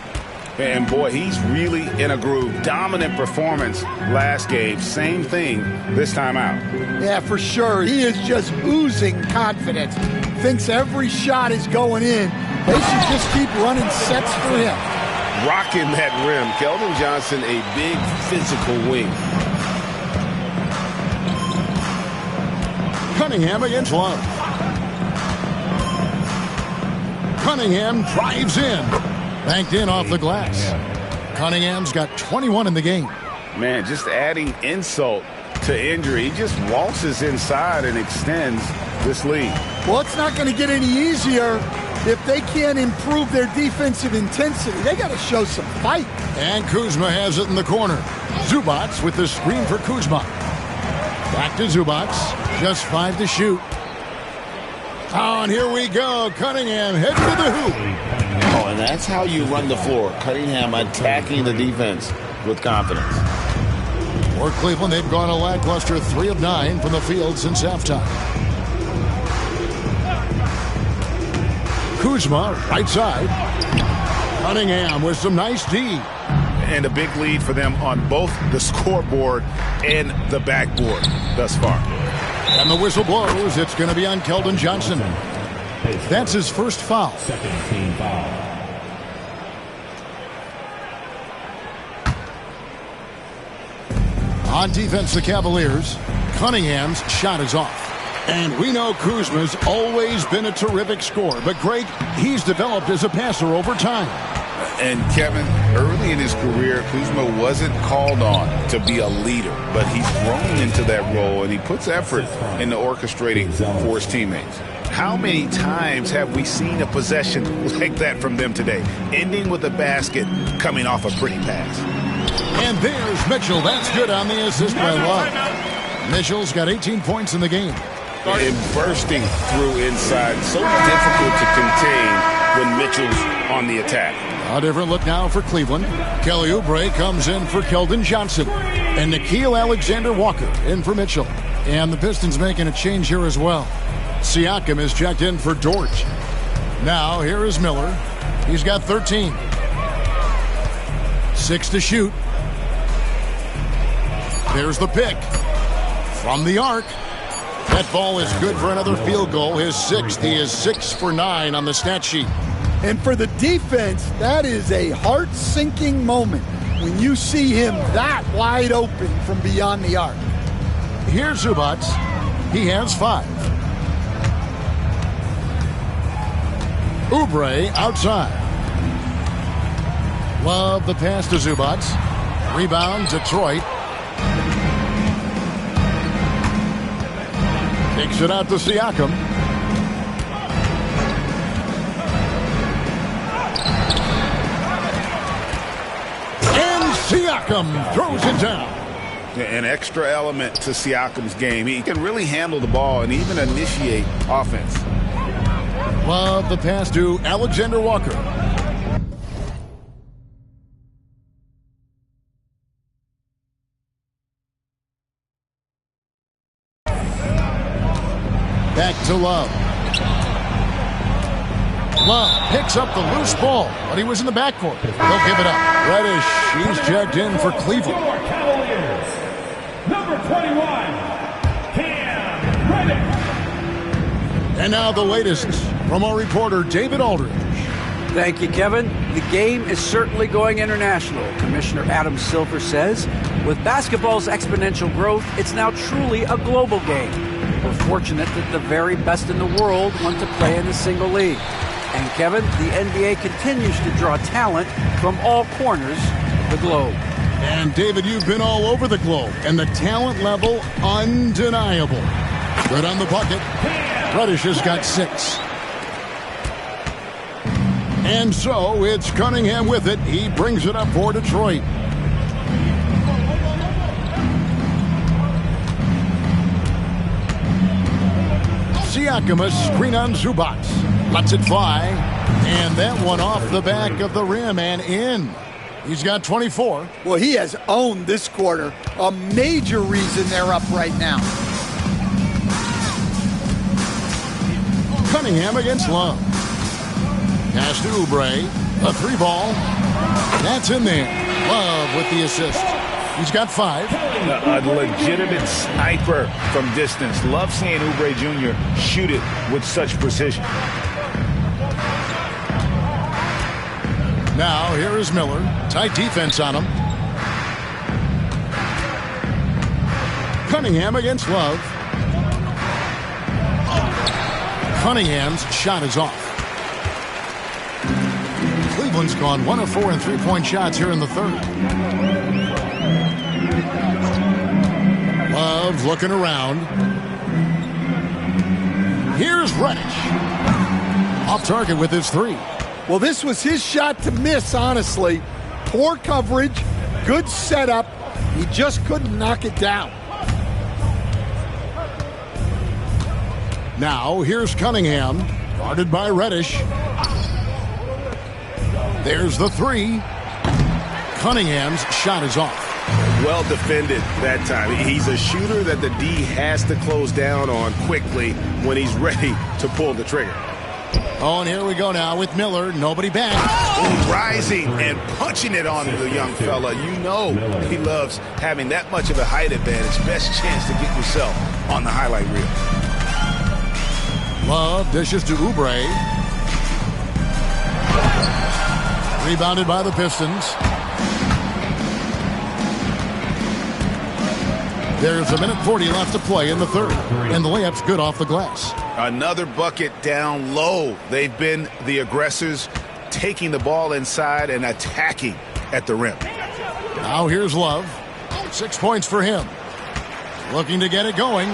And boy, he's really in a groove. Dominant performance last game. Same thing this time out. Yeah, for sure. He is just oozing confidence. Thinks every shot is going in. They should just keep running sets for him. Rocking that rim. Keldon Johnson, a big physical wing. Cunningham against Love. Cunningham drives in. Banked in off the glass. Cunningham's got 21 in the game. Man, just adding insult to injury. He just waltzes inside and extends this lead. Well, it's not going to get any easier if they can't improve their defensive intensity. They got to show some fight. And Kuzma has it in the corner. Zubac with the screen for Kuzma. Back to Zubac. Just 5 to shoot. Oh, and here we go. Cunningham heading to the hoop. Oh, and that's how you run the floor. Cunningham attacking the defense with confidence. For Cleveland, they've gone a lackluster 3 of 9 from the field since halftime. Kuzma, right side. Cunningham with some nice D. And a big lead for them on both the scoreboard and the backboard thus far. And the whistle blows. It's going to be on Keldon Johnson. That's his first foul. Second team foul. On defense, the Cavaliers. Cunningham's shot is off. And we know Kuzma's always been a terrific scorer. But, Greg, he's developed as a passer over time. And, Kevin, early in his career, Kuzma wasn't called on to be a leader. But he's grown into that role, and he puts effort into orchestrating for his teammates. How many times have we seen a possession like that from them today? Ending with a basket, coming off a pretty pass. And there's Mitchell. That's good on the assist by Love. Mitchell's got 18 points in the game. And bursting through inside. So difficult to contain when Mitchell's on the attack. A different look now for Cleveland. Kelly Oubre comes in for Keldon Johnson. And Nickeil Alexander-Walker in for Mitchell. And the Pistons making a change here as well. Siakam is checked in for Dort. Now, here is Miller. He's got 13. 6 to shoot. There's the pick. From the arc. That ball is good for another field goal. His 6th. He is 6 for 9 on the stat sheet. And for the defense, that is a heart-sinking moment when you see him that wide open from beyond the arc. Here's Zubac. He has 5. Oubre outside. Love the pass to Zubac. Rebound, Detroit. Kicks it out to Siakam. And Siakam throws it down. An extra element to Siakam's game. He can really handle the ball and even initiate offense. Love the pass to Alexander Walker. Back to Love. Love picks up the loose ball, but he was in the backcourt. They'll give it up. Reddish, he's checked in for Cleveland. Cavaliers, number 21, Cam Reddish. And now the latest from our reporter, David Aldridge. Thank you, Kevin. The game is certainly going international. Commissioner Adam Silver says, with basketball's exponential growth, it's now truly a global game. We're fortunate that the very best in the world want to play in a single league. And Kevin, the NBA continues to draw talent from all corners of the globe. And David, you've been all over the globe, and the talent level undeniable. Good on the bucket. Reddish has got 6. And so it's Cunningham with it. He brings it up for Detroit. Siakam, a screen on Zubac. Lets it fly. And that one off the back of the rim and in. He's got 24. Well, he has owned this quarter. A major reason they're up right now. Cunningham against Love. Pass to Oubre. A 3 ball. That's in there. Love with the assist. He's got 5. A legitimate sniper from distance. Love seeing Oubre Jr. shoot it with such precision. Now here is Miller. Tight defense on him. Cunningham against Love. Cunningham's shot is off. Cleveland's gone 1 of 4 in three-point shots here in the third. Love looking around. Here's Reddish. Off target with his 3. Well, this was his shot to miss, honestly. Poor coverage, good setup. He just couldn't knock it down. Now, here's Cunningham, guarded by Reddish. There's the 3. Cunningham's shot is off. Well defended that time. He's a shooter that the D has to close down on quickly when he's ready to pull the trigger. Oh, and here we go now with Miller. Nobody back. Oh, rising and punching it on the young fella. You know he loves having that much of a height advantage. Best chance to get yourself on the highlight reel. Love dishes to Oubre. Rebounded by the Pistons. There's 1:40 left to play in the third. And the layup's good off the glass. Another bucket down low. They've been the aggressors, taking the ball inside and attacking at the rim. Now here's Love. 6 points for him. Looking to get it going.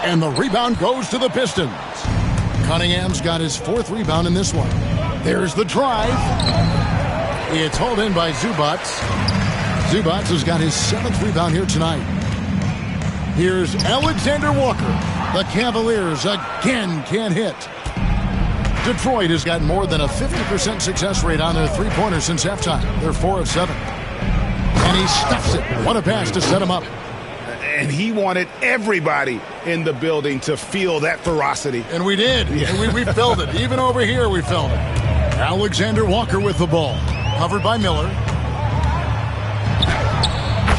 And the rebound goes to the Pistons. Cunningham's got his 4th rebound in this one. There's the drive. It's hauled in by Zubac. Zubac has got his 7th rebound here tonight. Here's Alexander Walker. The Cavaliers again can't hit. Detroit has got more than a 50% success rate on their three-pointers since halftime. They're 4 of 7. And he stuffs it. What a pass to set him up. And he wanted everybody in the building to feel that ferocity. And we did. Yeah. And we felt it. Even over here we felt it. Alexander Walker with the ball. Covered by Miller.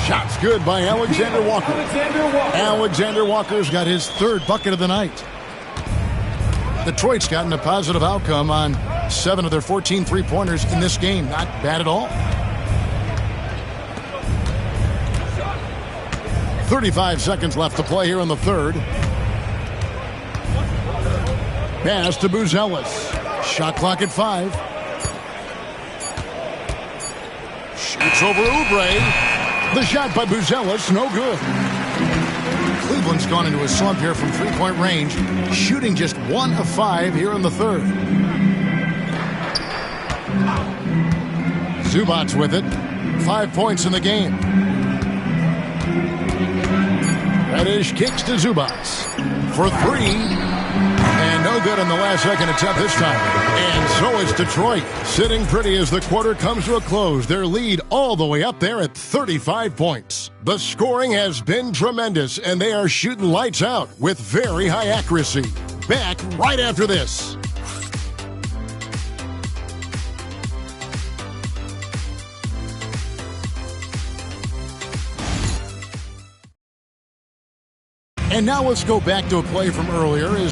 Shots good by Alexander Walker. Alexander Walker's got his 3rd bucket of the night. Detroit's gotten a positive outcome on 7 of their 14 three-pointers in this game. Not bad at all. 35 seconds left to play here in the third. Pass to Buzelis. Shot clock at 5. Shoots over Oubre. The shot by Buzelis, no good. Cleveland's gone into a slump here from three-point range, shooting just 1 of 5 here in the third. Zubac with it. 5 points in the game. Reddish kicks to Zubas for three. And no good on the last second attempt this time. And so is Detroit, sitting pretty as the quarter comes to a close. Their lead all the way up there at 35 points. The scoring has been tremendous, and they are shooting lights out with very high accuracy. Back right after this. And now let's go back to a play from earlier.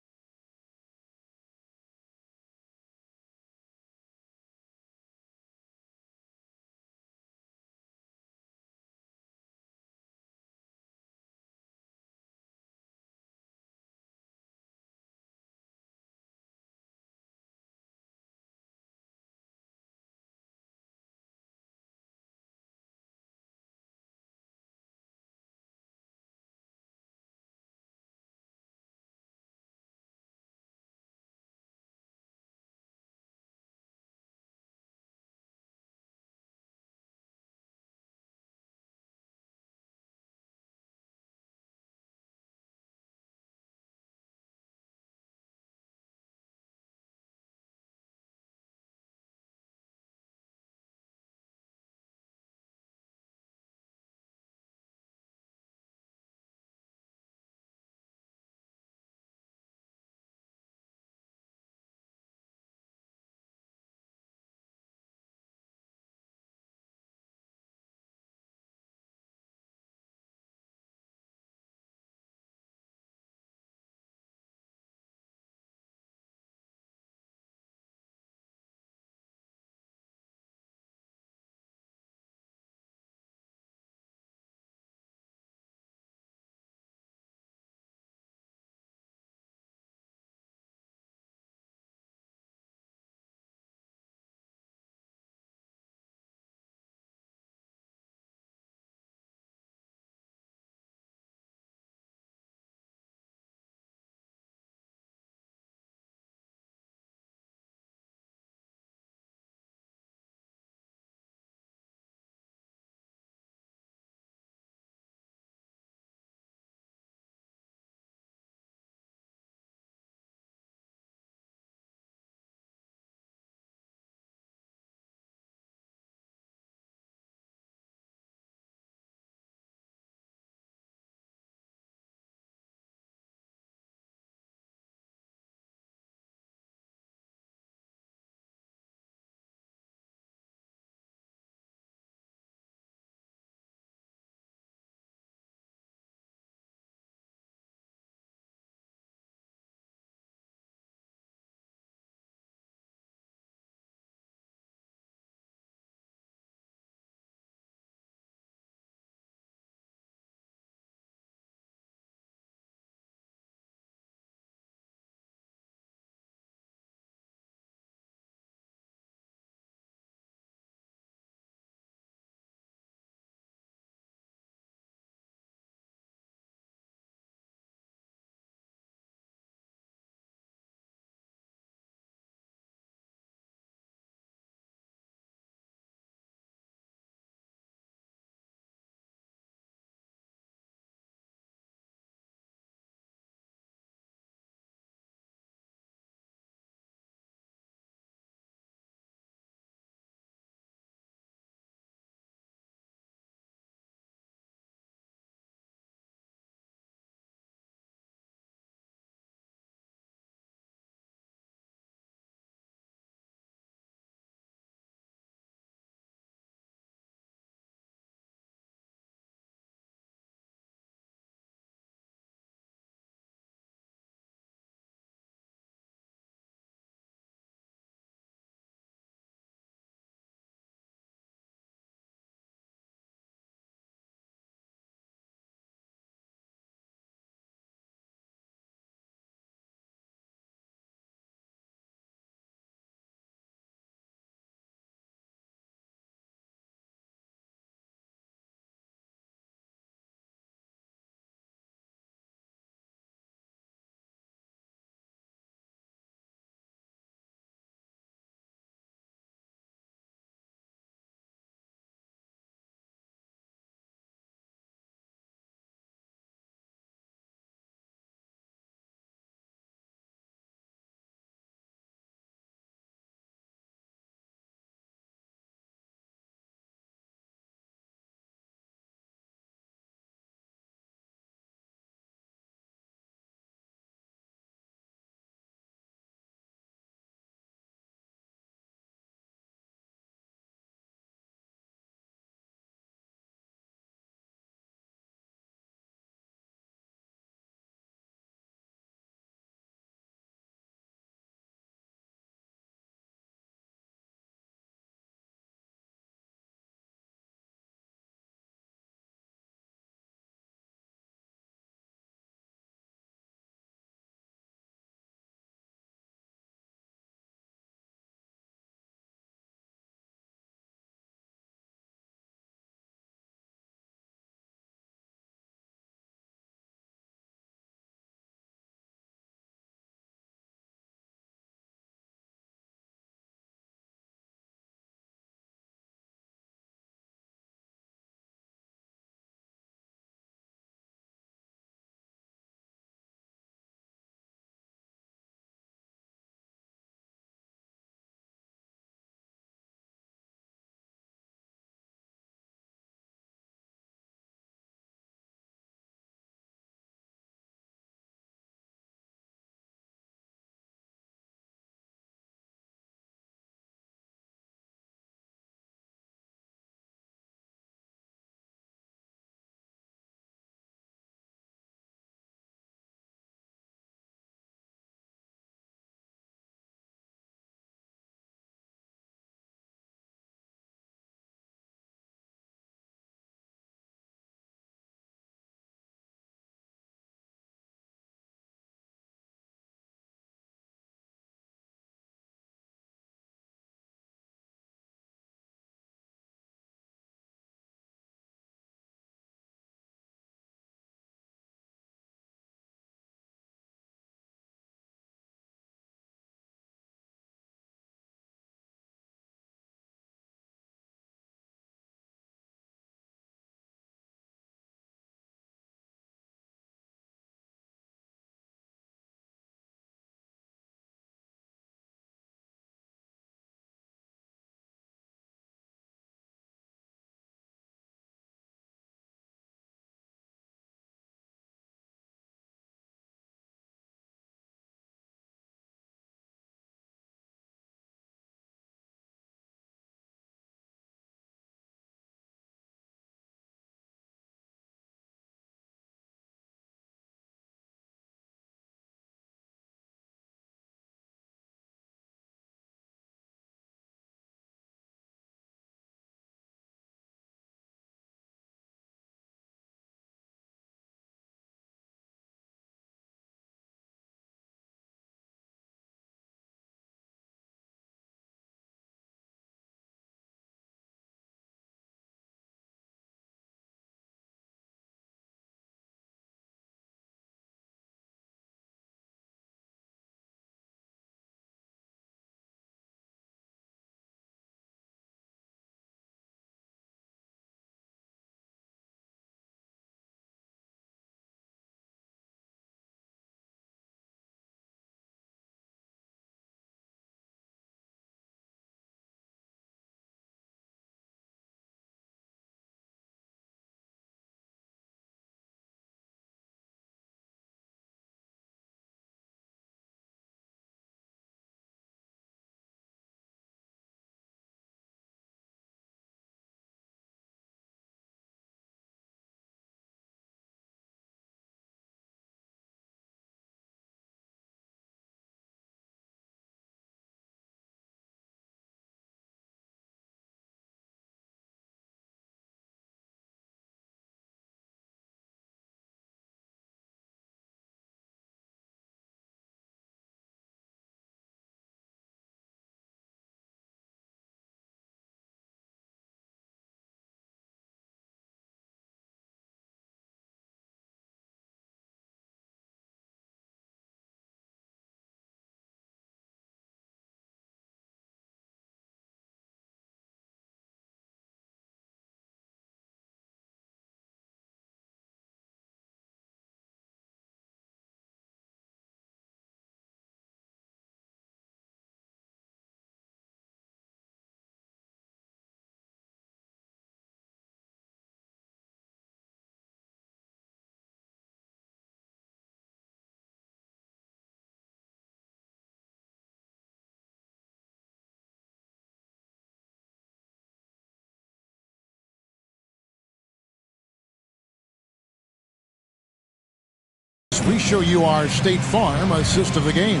we show you our State Farm assist of the game.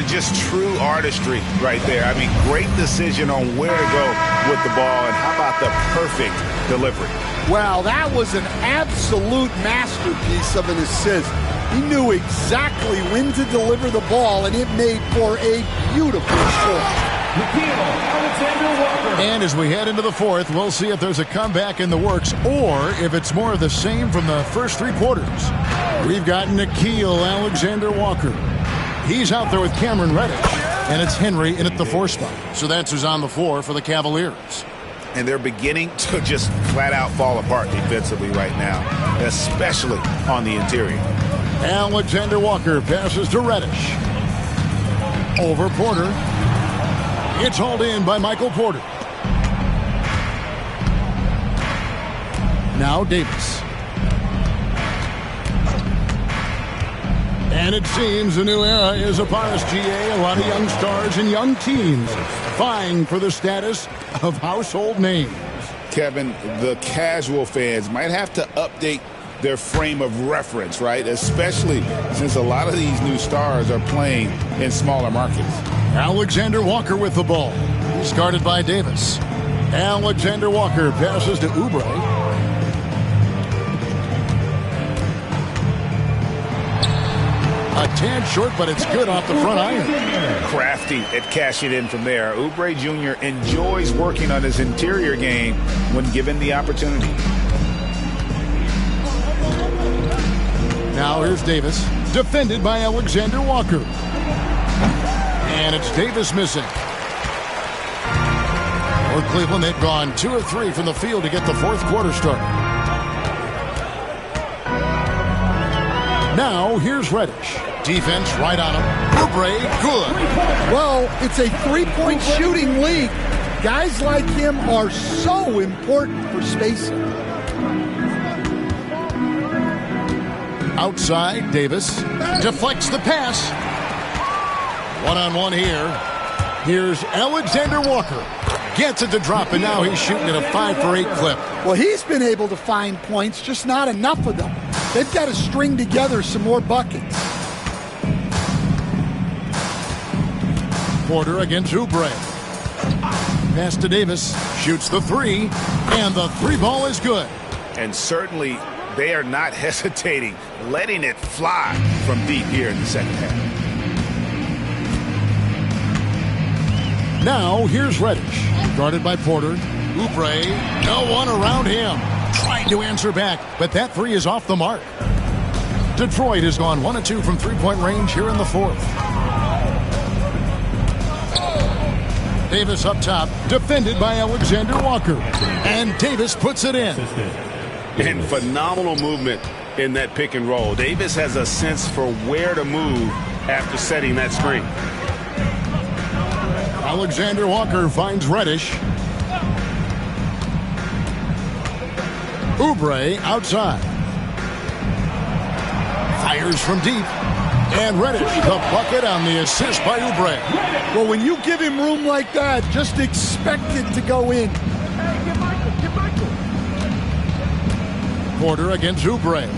Just true artistry right there. I mean, great decision on where to go with the ball, and how about the perfect delivery? Well, that was an absolute masterpiece of an assist. He knew exactly when to deliver the ball, and it made for a beautiful score. And as we head into the fourth, we'll see if there's a comeback in the works or if it's more of the same from the first three quarters. We've got Nickeil Alexander-Walker. He's out there with Cameron Reddish, and it's Henry in at the 4 spot. So that's who's on the floor for the Cavaliers. And they're beginning to just flat out fall apart defensively right now, especially on the interior. Alexander-Walker passes to Reddish. Over Porter. It's hauled in by Michael Porter. Now Davis. And it seems a new era is upon us, GA. A lot of young stars and young teams vying for the status of household names. Kevin, the casual fans might have to update their frame of reference, right? Especially since a lot of these new stars are playing in smaller markets. Alexander-Walker with the ball. He's guarded by Davis. Alexander-Walker passes to Oubre. A tad short, but it's good off the front iron. Crafty at cashing in from there. Oubre Jr. enjoys working on his interior game when given the opportunity. Now here's Davis, defended by Alexander-Walker. And it's Davis missing. For Cleveland, they've gone 2 of 3 from the field to get the fourth quarter started. Now, here's Reddish. Defense right on him. Oubre, good. Well, it's a three-point shooting league. Guys like him are so important for spacing. Outside, Davis deflects the pass. One-on-one here. Here's Alexander-Walker. Gets it to drop, and now he's shooting at a 5-for-8 clip. Well, he's been able to find points, just not enough of them. They've got to string together some more buckets. Porter against Oubre. Pass to Davis. Shoots the 3, and the 3 ball is good. And certainly they are not hesitating, letting it fly from deep here in the second half. Now, here's Reddish. Guarded by Porter. Oubre, no one around him. Trying to answer back, but that 3 is off the mark. Detroit has gone 1 of 2 from three-point range here in the fourth. Davis up top, defended by Alexander-Walker. And Davis puts it in. And phenomenal movement in that pick and roll. Davis has a sense for where to move after setting that screen. Alexander-Walker finds Reddish. Oubre outside. Fires from deep. And Reddish, the bucket on the assist by Oubre. Well, when you give him room like that, just expect it to go in. Porter against Oubre.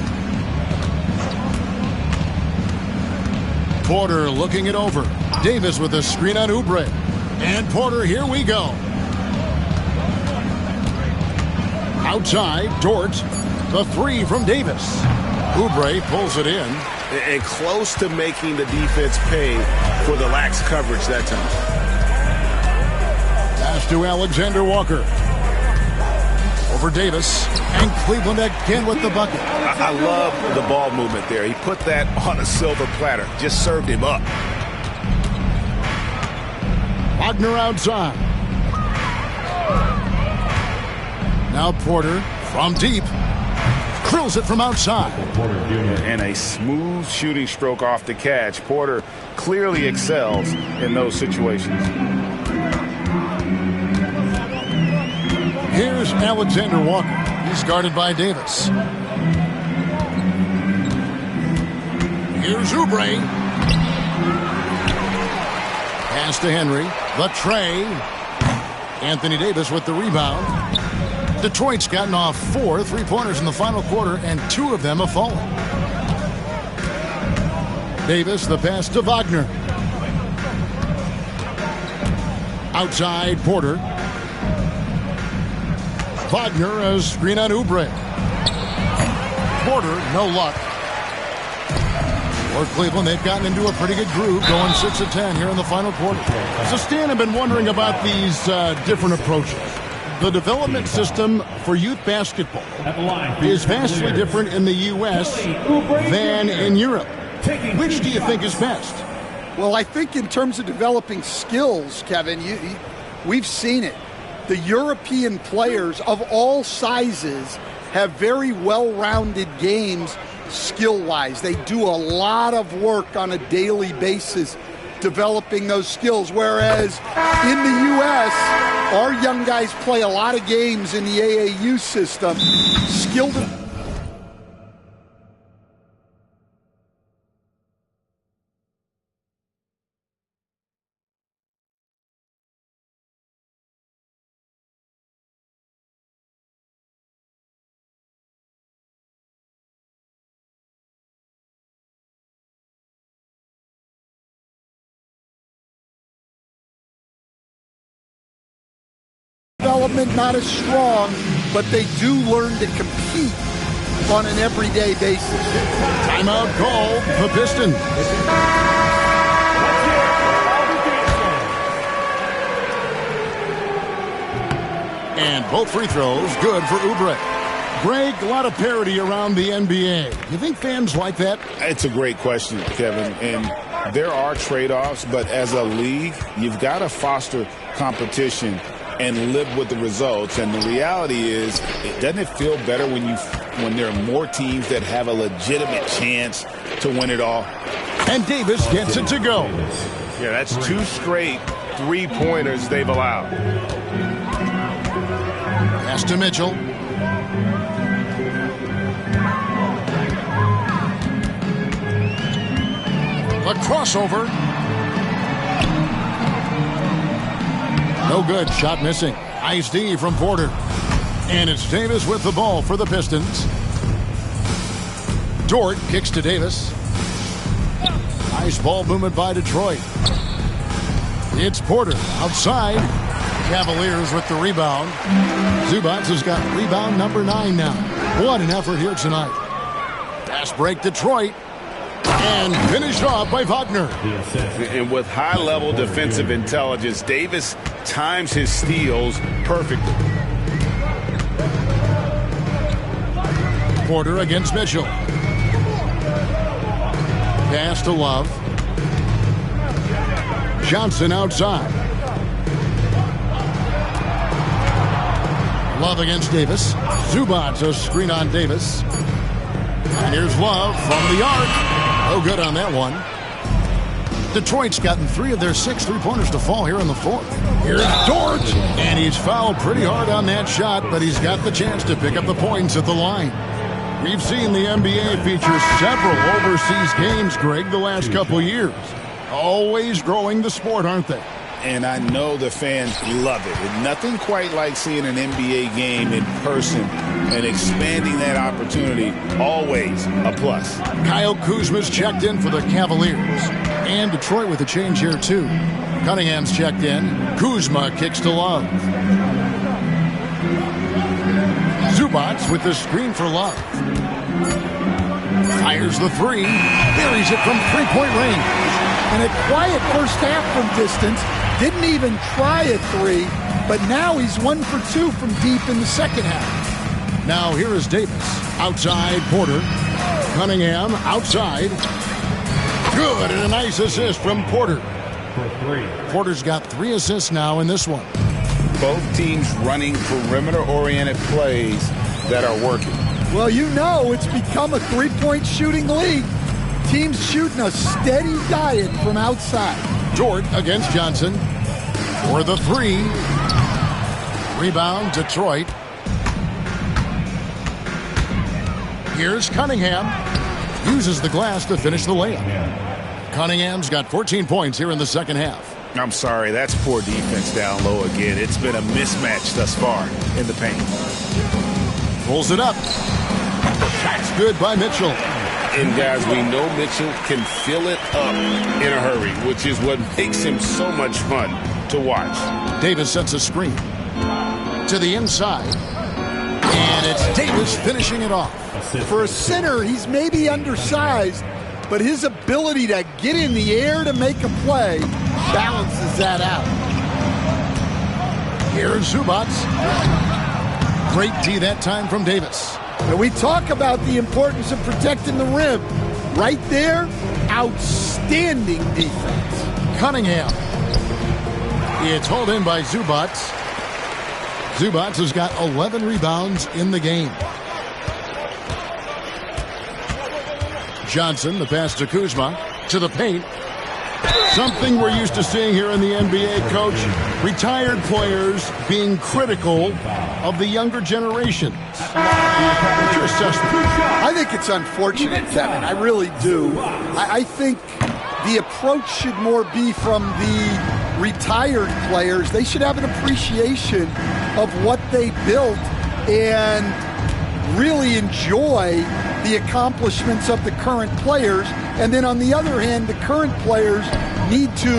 Porter looking it over. Davis with a screen on Oubre. And Porter, here we go. Outside, Dort. The 3 from Davis. Oubre pulls it in. And close to making the defense pay for the lax coverage that time. Pass to Alexander-Walker. Over Davis. And Cleveland again with the bucket. I love the ball movement there. He put that on a silver platter. Just served him up. Wagner outside. Now Porter from deep. Drills it from outside. And a smooth shooting stroke off the catch. Porter clearly excels in those situations. Here's Alexander-Walker. He's guarded by Davis. Here's Oubre. Pass to Henry. The tray. Anthony Davis with the rebound. Detroit's gotten off 4 3-pointers in the final quarter, and 2 of them have fallen. Davis, the pass to Wagner. Outside, Porter. Wagner, a screen on Oubre. Porter, no luck. For Cleveland, they've gotten into a pretty good groove, going 6 of 10 here in the final quarter. So, Stan, I've been wondering about these different approaches. The development system for youth basketball is vastly different in the U.S. than in Europe. Which do you think is best? Well, I think in terms of developing skills, Kevin, we've seen it. The European players of all sizes have very well-rounded games skill-wise. They do a lot of work on a daily basis developing those skills, whereas in the U.S., our young guys play a lot of games in the AAU system. Skilled. Development not as strong, but they do learn to compete on an everyday basis. Timeout call, the Pistons. And both free throws good for Oubre. Greg, a lot of parity around the NBA. You think fans like that? It's a great question, Kevin. And there are trade-offs, but as a league, you've got to foster competition and live with the results. And the reality is, doesn't it feel better when there are more teams that have a legitimate chance to win it all? And Davis gets it to go. Yeah, that's 2 straight three-pointers they've allowed. Pass to Mitchell. The crossover. No good. Shot missing. Nice D from Porter. And it's Davis with the ball for the Pistons. Dort kicks to Davis. Nice ball movement by Detroit. It's Porter outside. Cavaliers with the rebound. Zubac has got rebound number 9 now. What an effort here tonight. Fast break Detroit. And finished off by Wagner. And with high-level defensive intelligence, Davis times his steals perfectly. Porter against Mitchell. Pass to Love. Johnson outside. Love against Davis. Zubac, a screen on Davis. And here's Love from the arc. No good on that one. Detroit's gotten 3 of their 6 three-pointers to fall here in the fourth. Here's Dort. And he's fouled pretty hard on that shot, but he's got the chance to pick up the points at the line. We've seen the NBA feature several overseas games, Greg, the last couple years. Always growing the sport, aren't they? And I know the fans love it. And nothing quite like seeing an NBA game in person and expanding that opportunity. Always a plus. Kyle Kuzma's checked in for the Cavaliers. And Detroit with a change here, too. Cunningham's checked in. Kuzma kicks to Love. Zubac with the screen for Love. Fires the 3. Buries it from three-point range. And a quiet first half from distance. Didn't even try a 3, but now he's 1 for 2 from deep in the second half. Now here is Davis. Outside Porter. Cunningham outside. Good, and a nice assist from Porter. Porter's got 3 assists now in this one. Both teams running perimeter-oriented plays that are working. Well, you know it's become a three-point shooting league. Teams shooting a steady diet from outside. Dort against Johnson for the 3. Rebound, Detroit. Here's Cunningham. Uses the glass to finish the layup. Cunningham's got 14 points here in the second half. I'm sorry, that's poor defense down low again. It's been a mismatch thus far in the paint. Pulls it up. Shot's good by Mitchell. And guys, we know Mitchell can fill it up in a hurry, which is what makes him so much fun to watch. Davis sets a screen to the inside. And it's Davis finishing it off. For a center, he's maybe undersized, but his ability to get in the air to make a play balances that out. Here's Zubac. Great D that time from Davis. And we talk about the importance of protecting the rim. Right there, outstanding defense. Cunningham. It's hauled in by Zubac. Zubac has got 11 rebounds in the game. Johnson, the pass to Kuzma, to the paint. Something we're used to seeing here in the NBA, Coach. Retired players being critical of the younger generations. What's your assessment? I think it's unfortunate, Kevin. I really do. I think the approach should more be from the retired players. They should have an appreciation of what they built and really enjoy the accomplishments of the current players. And then on the other hand, the current players need to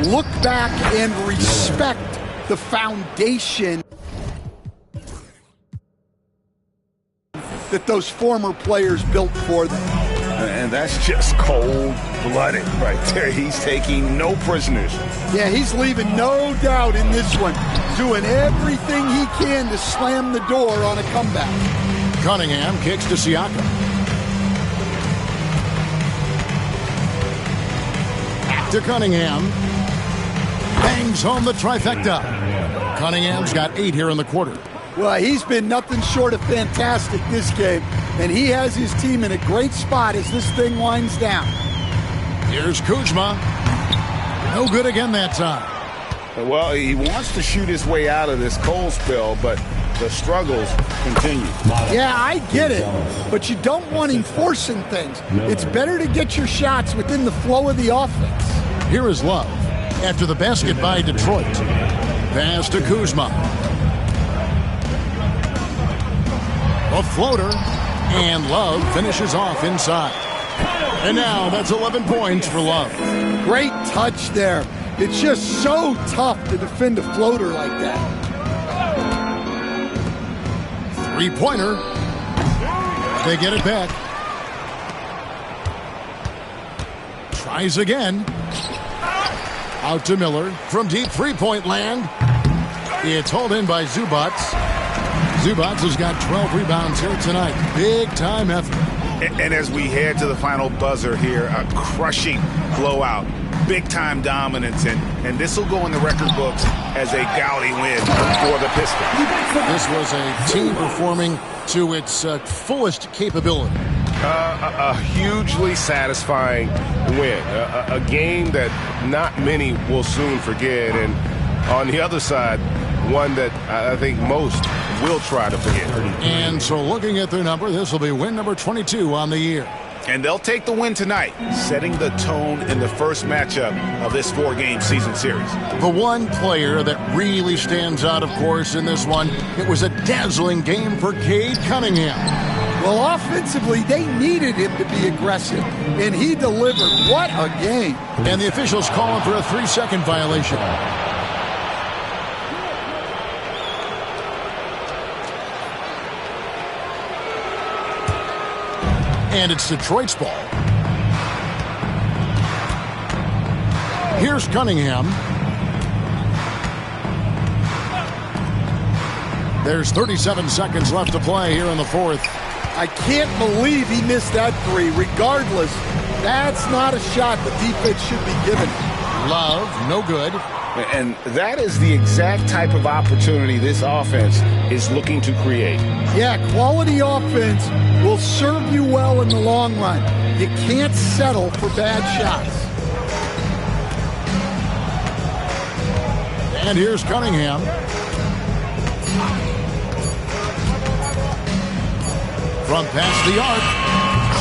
look back and respect the foundation that those former players built for them. And that's just cold-blooded right there. He's taking no prisoners. Yeah, he's leaving no doubt in this one. Doing everything he can to slam the door on a comeback. Cunningham kicks to Siakam. Back to Cunningham. Bangs home the trifecta. Cunningham's got 8 here in the quarter. Well, he's been nothing short of fantastic this game, and he has his team in a great spot as this thing winds down. Here's Kuzma. No good again that time. Well, he wants to shoot his way out of this cold spell, but the struggles continue. Yeah, I get it, but you don't want him forcing things. It's better to get your shots within the flow of the offense. Here is Love after the basket by Detroit. Pass to Kuzma. A floater, and Love finishes off inside. And now that's 11 points for Love. Great touch there. It's just so tough to defend a floater like that. Three-pointer. They get it back. Tries again. Out to Miller from deep three-point land. It's hauled in by Zubac. Zubac has got 12 rebounds here tonight. Big-time effort. And as we head to the final buzzer here, a crushing blowout. Big-time dominance, and this will go in the record books as a gaudy win for the Pistons. This was a team performing to its fullest capability. A hugely satisfying win. A game that not many will soon forget. And on the other side, one that I think most will try to forget. And so looking at their number, this will be win number 22 on the year. And they'll take the win tonight, setting the tone in the first matchup of this 4-game season series. The one player that really stands out, of course, in this one, it was a dazzling game for Cade Cunningham. Well, offensively, they needed him to be aggressive, and he delivered. What a game. And the officials calling for a 3-second violation. And it's Detroit's ball. Here's Cunningham. There's 37 seconds left to play here in the fourth. I can't believe he missed that three. Regardless, that's not a shot the defense should be given. Love, no good. And that is the exact type of opportunity this offense is looking to create. Yeah, quality offense will serve you well in the long run. You can't settle for bad shots. And here's Cunningham. From past the arc.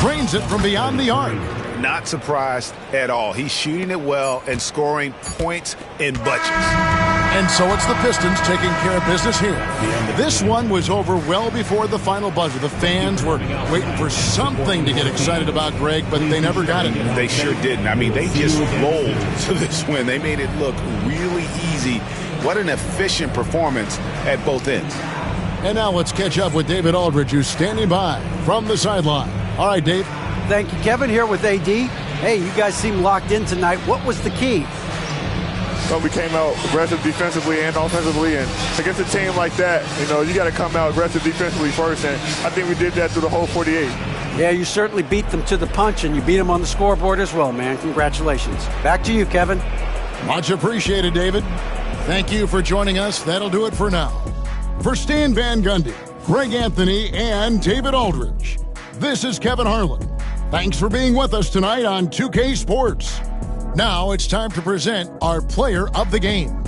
Cranes it from beyond the arc. Not surprised at all. He's shooting it well and scoring points in bunches. And so it's the Pistons taking care of business here. This one was over well before the final buzzer. The fans were waiting for something to get excited about, Greg, but they never got it. They sure didn't. I mean, they just rolled to this win. They made it look really easy. What an efficient performance at both ends. And now let's catch up with David Aldridge, who's standing by from the sideline. All right, Dave. Thank you, Kevin. Here with AD. Hey, you guys seem locked in tonight. What was the key? Well, we came out aggressive defensively and offensively, and against a team like that, you got to come out aggressive defensively first, and I think we did that through the whole 48. Yeah, you certainly beat them to the punch, and you beat them on the scoreboard as well, man. Congratulations. Back to you, Kevin. Much appreciated, David. Thank you for joining us. That'll do it for now. For Stan Van Gundy, Greg Anthony, and David Aldridge, this is Kevin Harlan. Thanks for being with us tonight on 2K Sports. Now it's time to present our player of the game.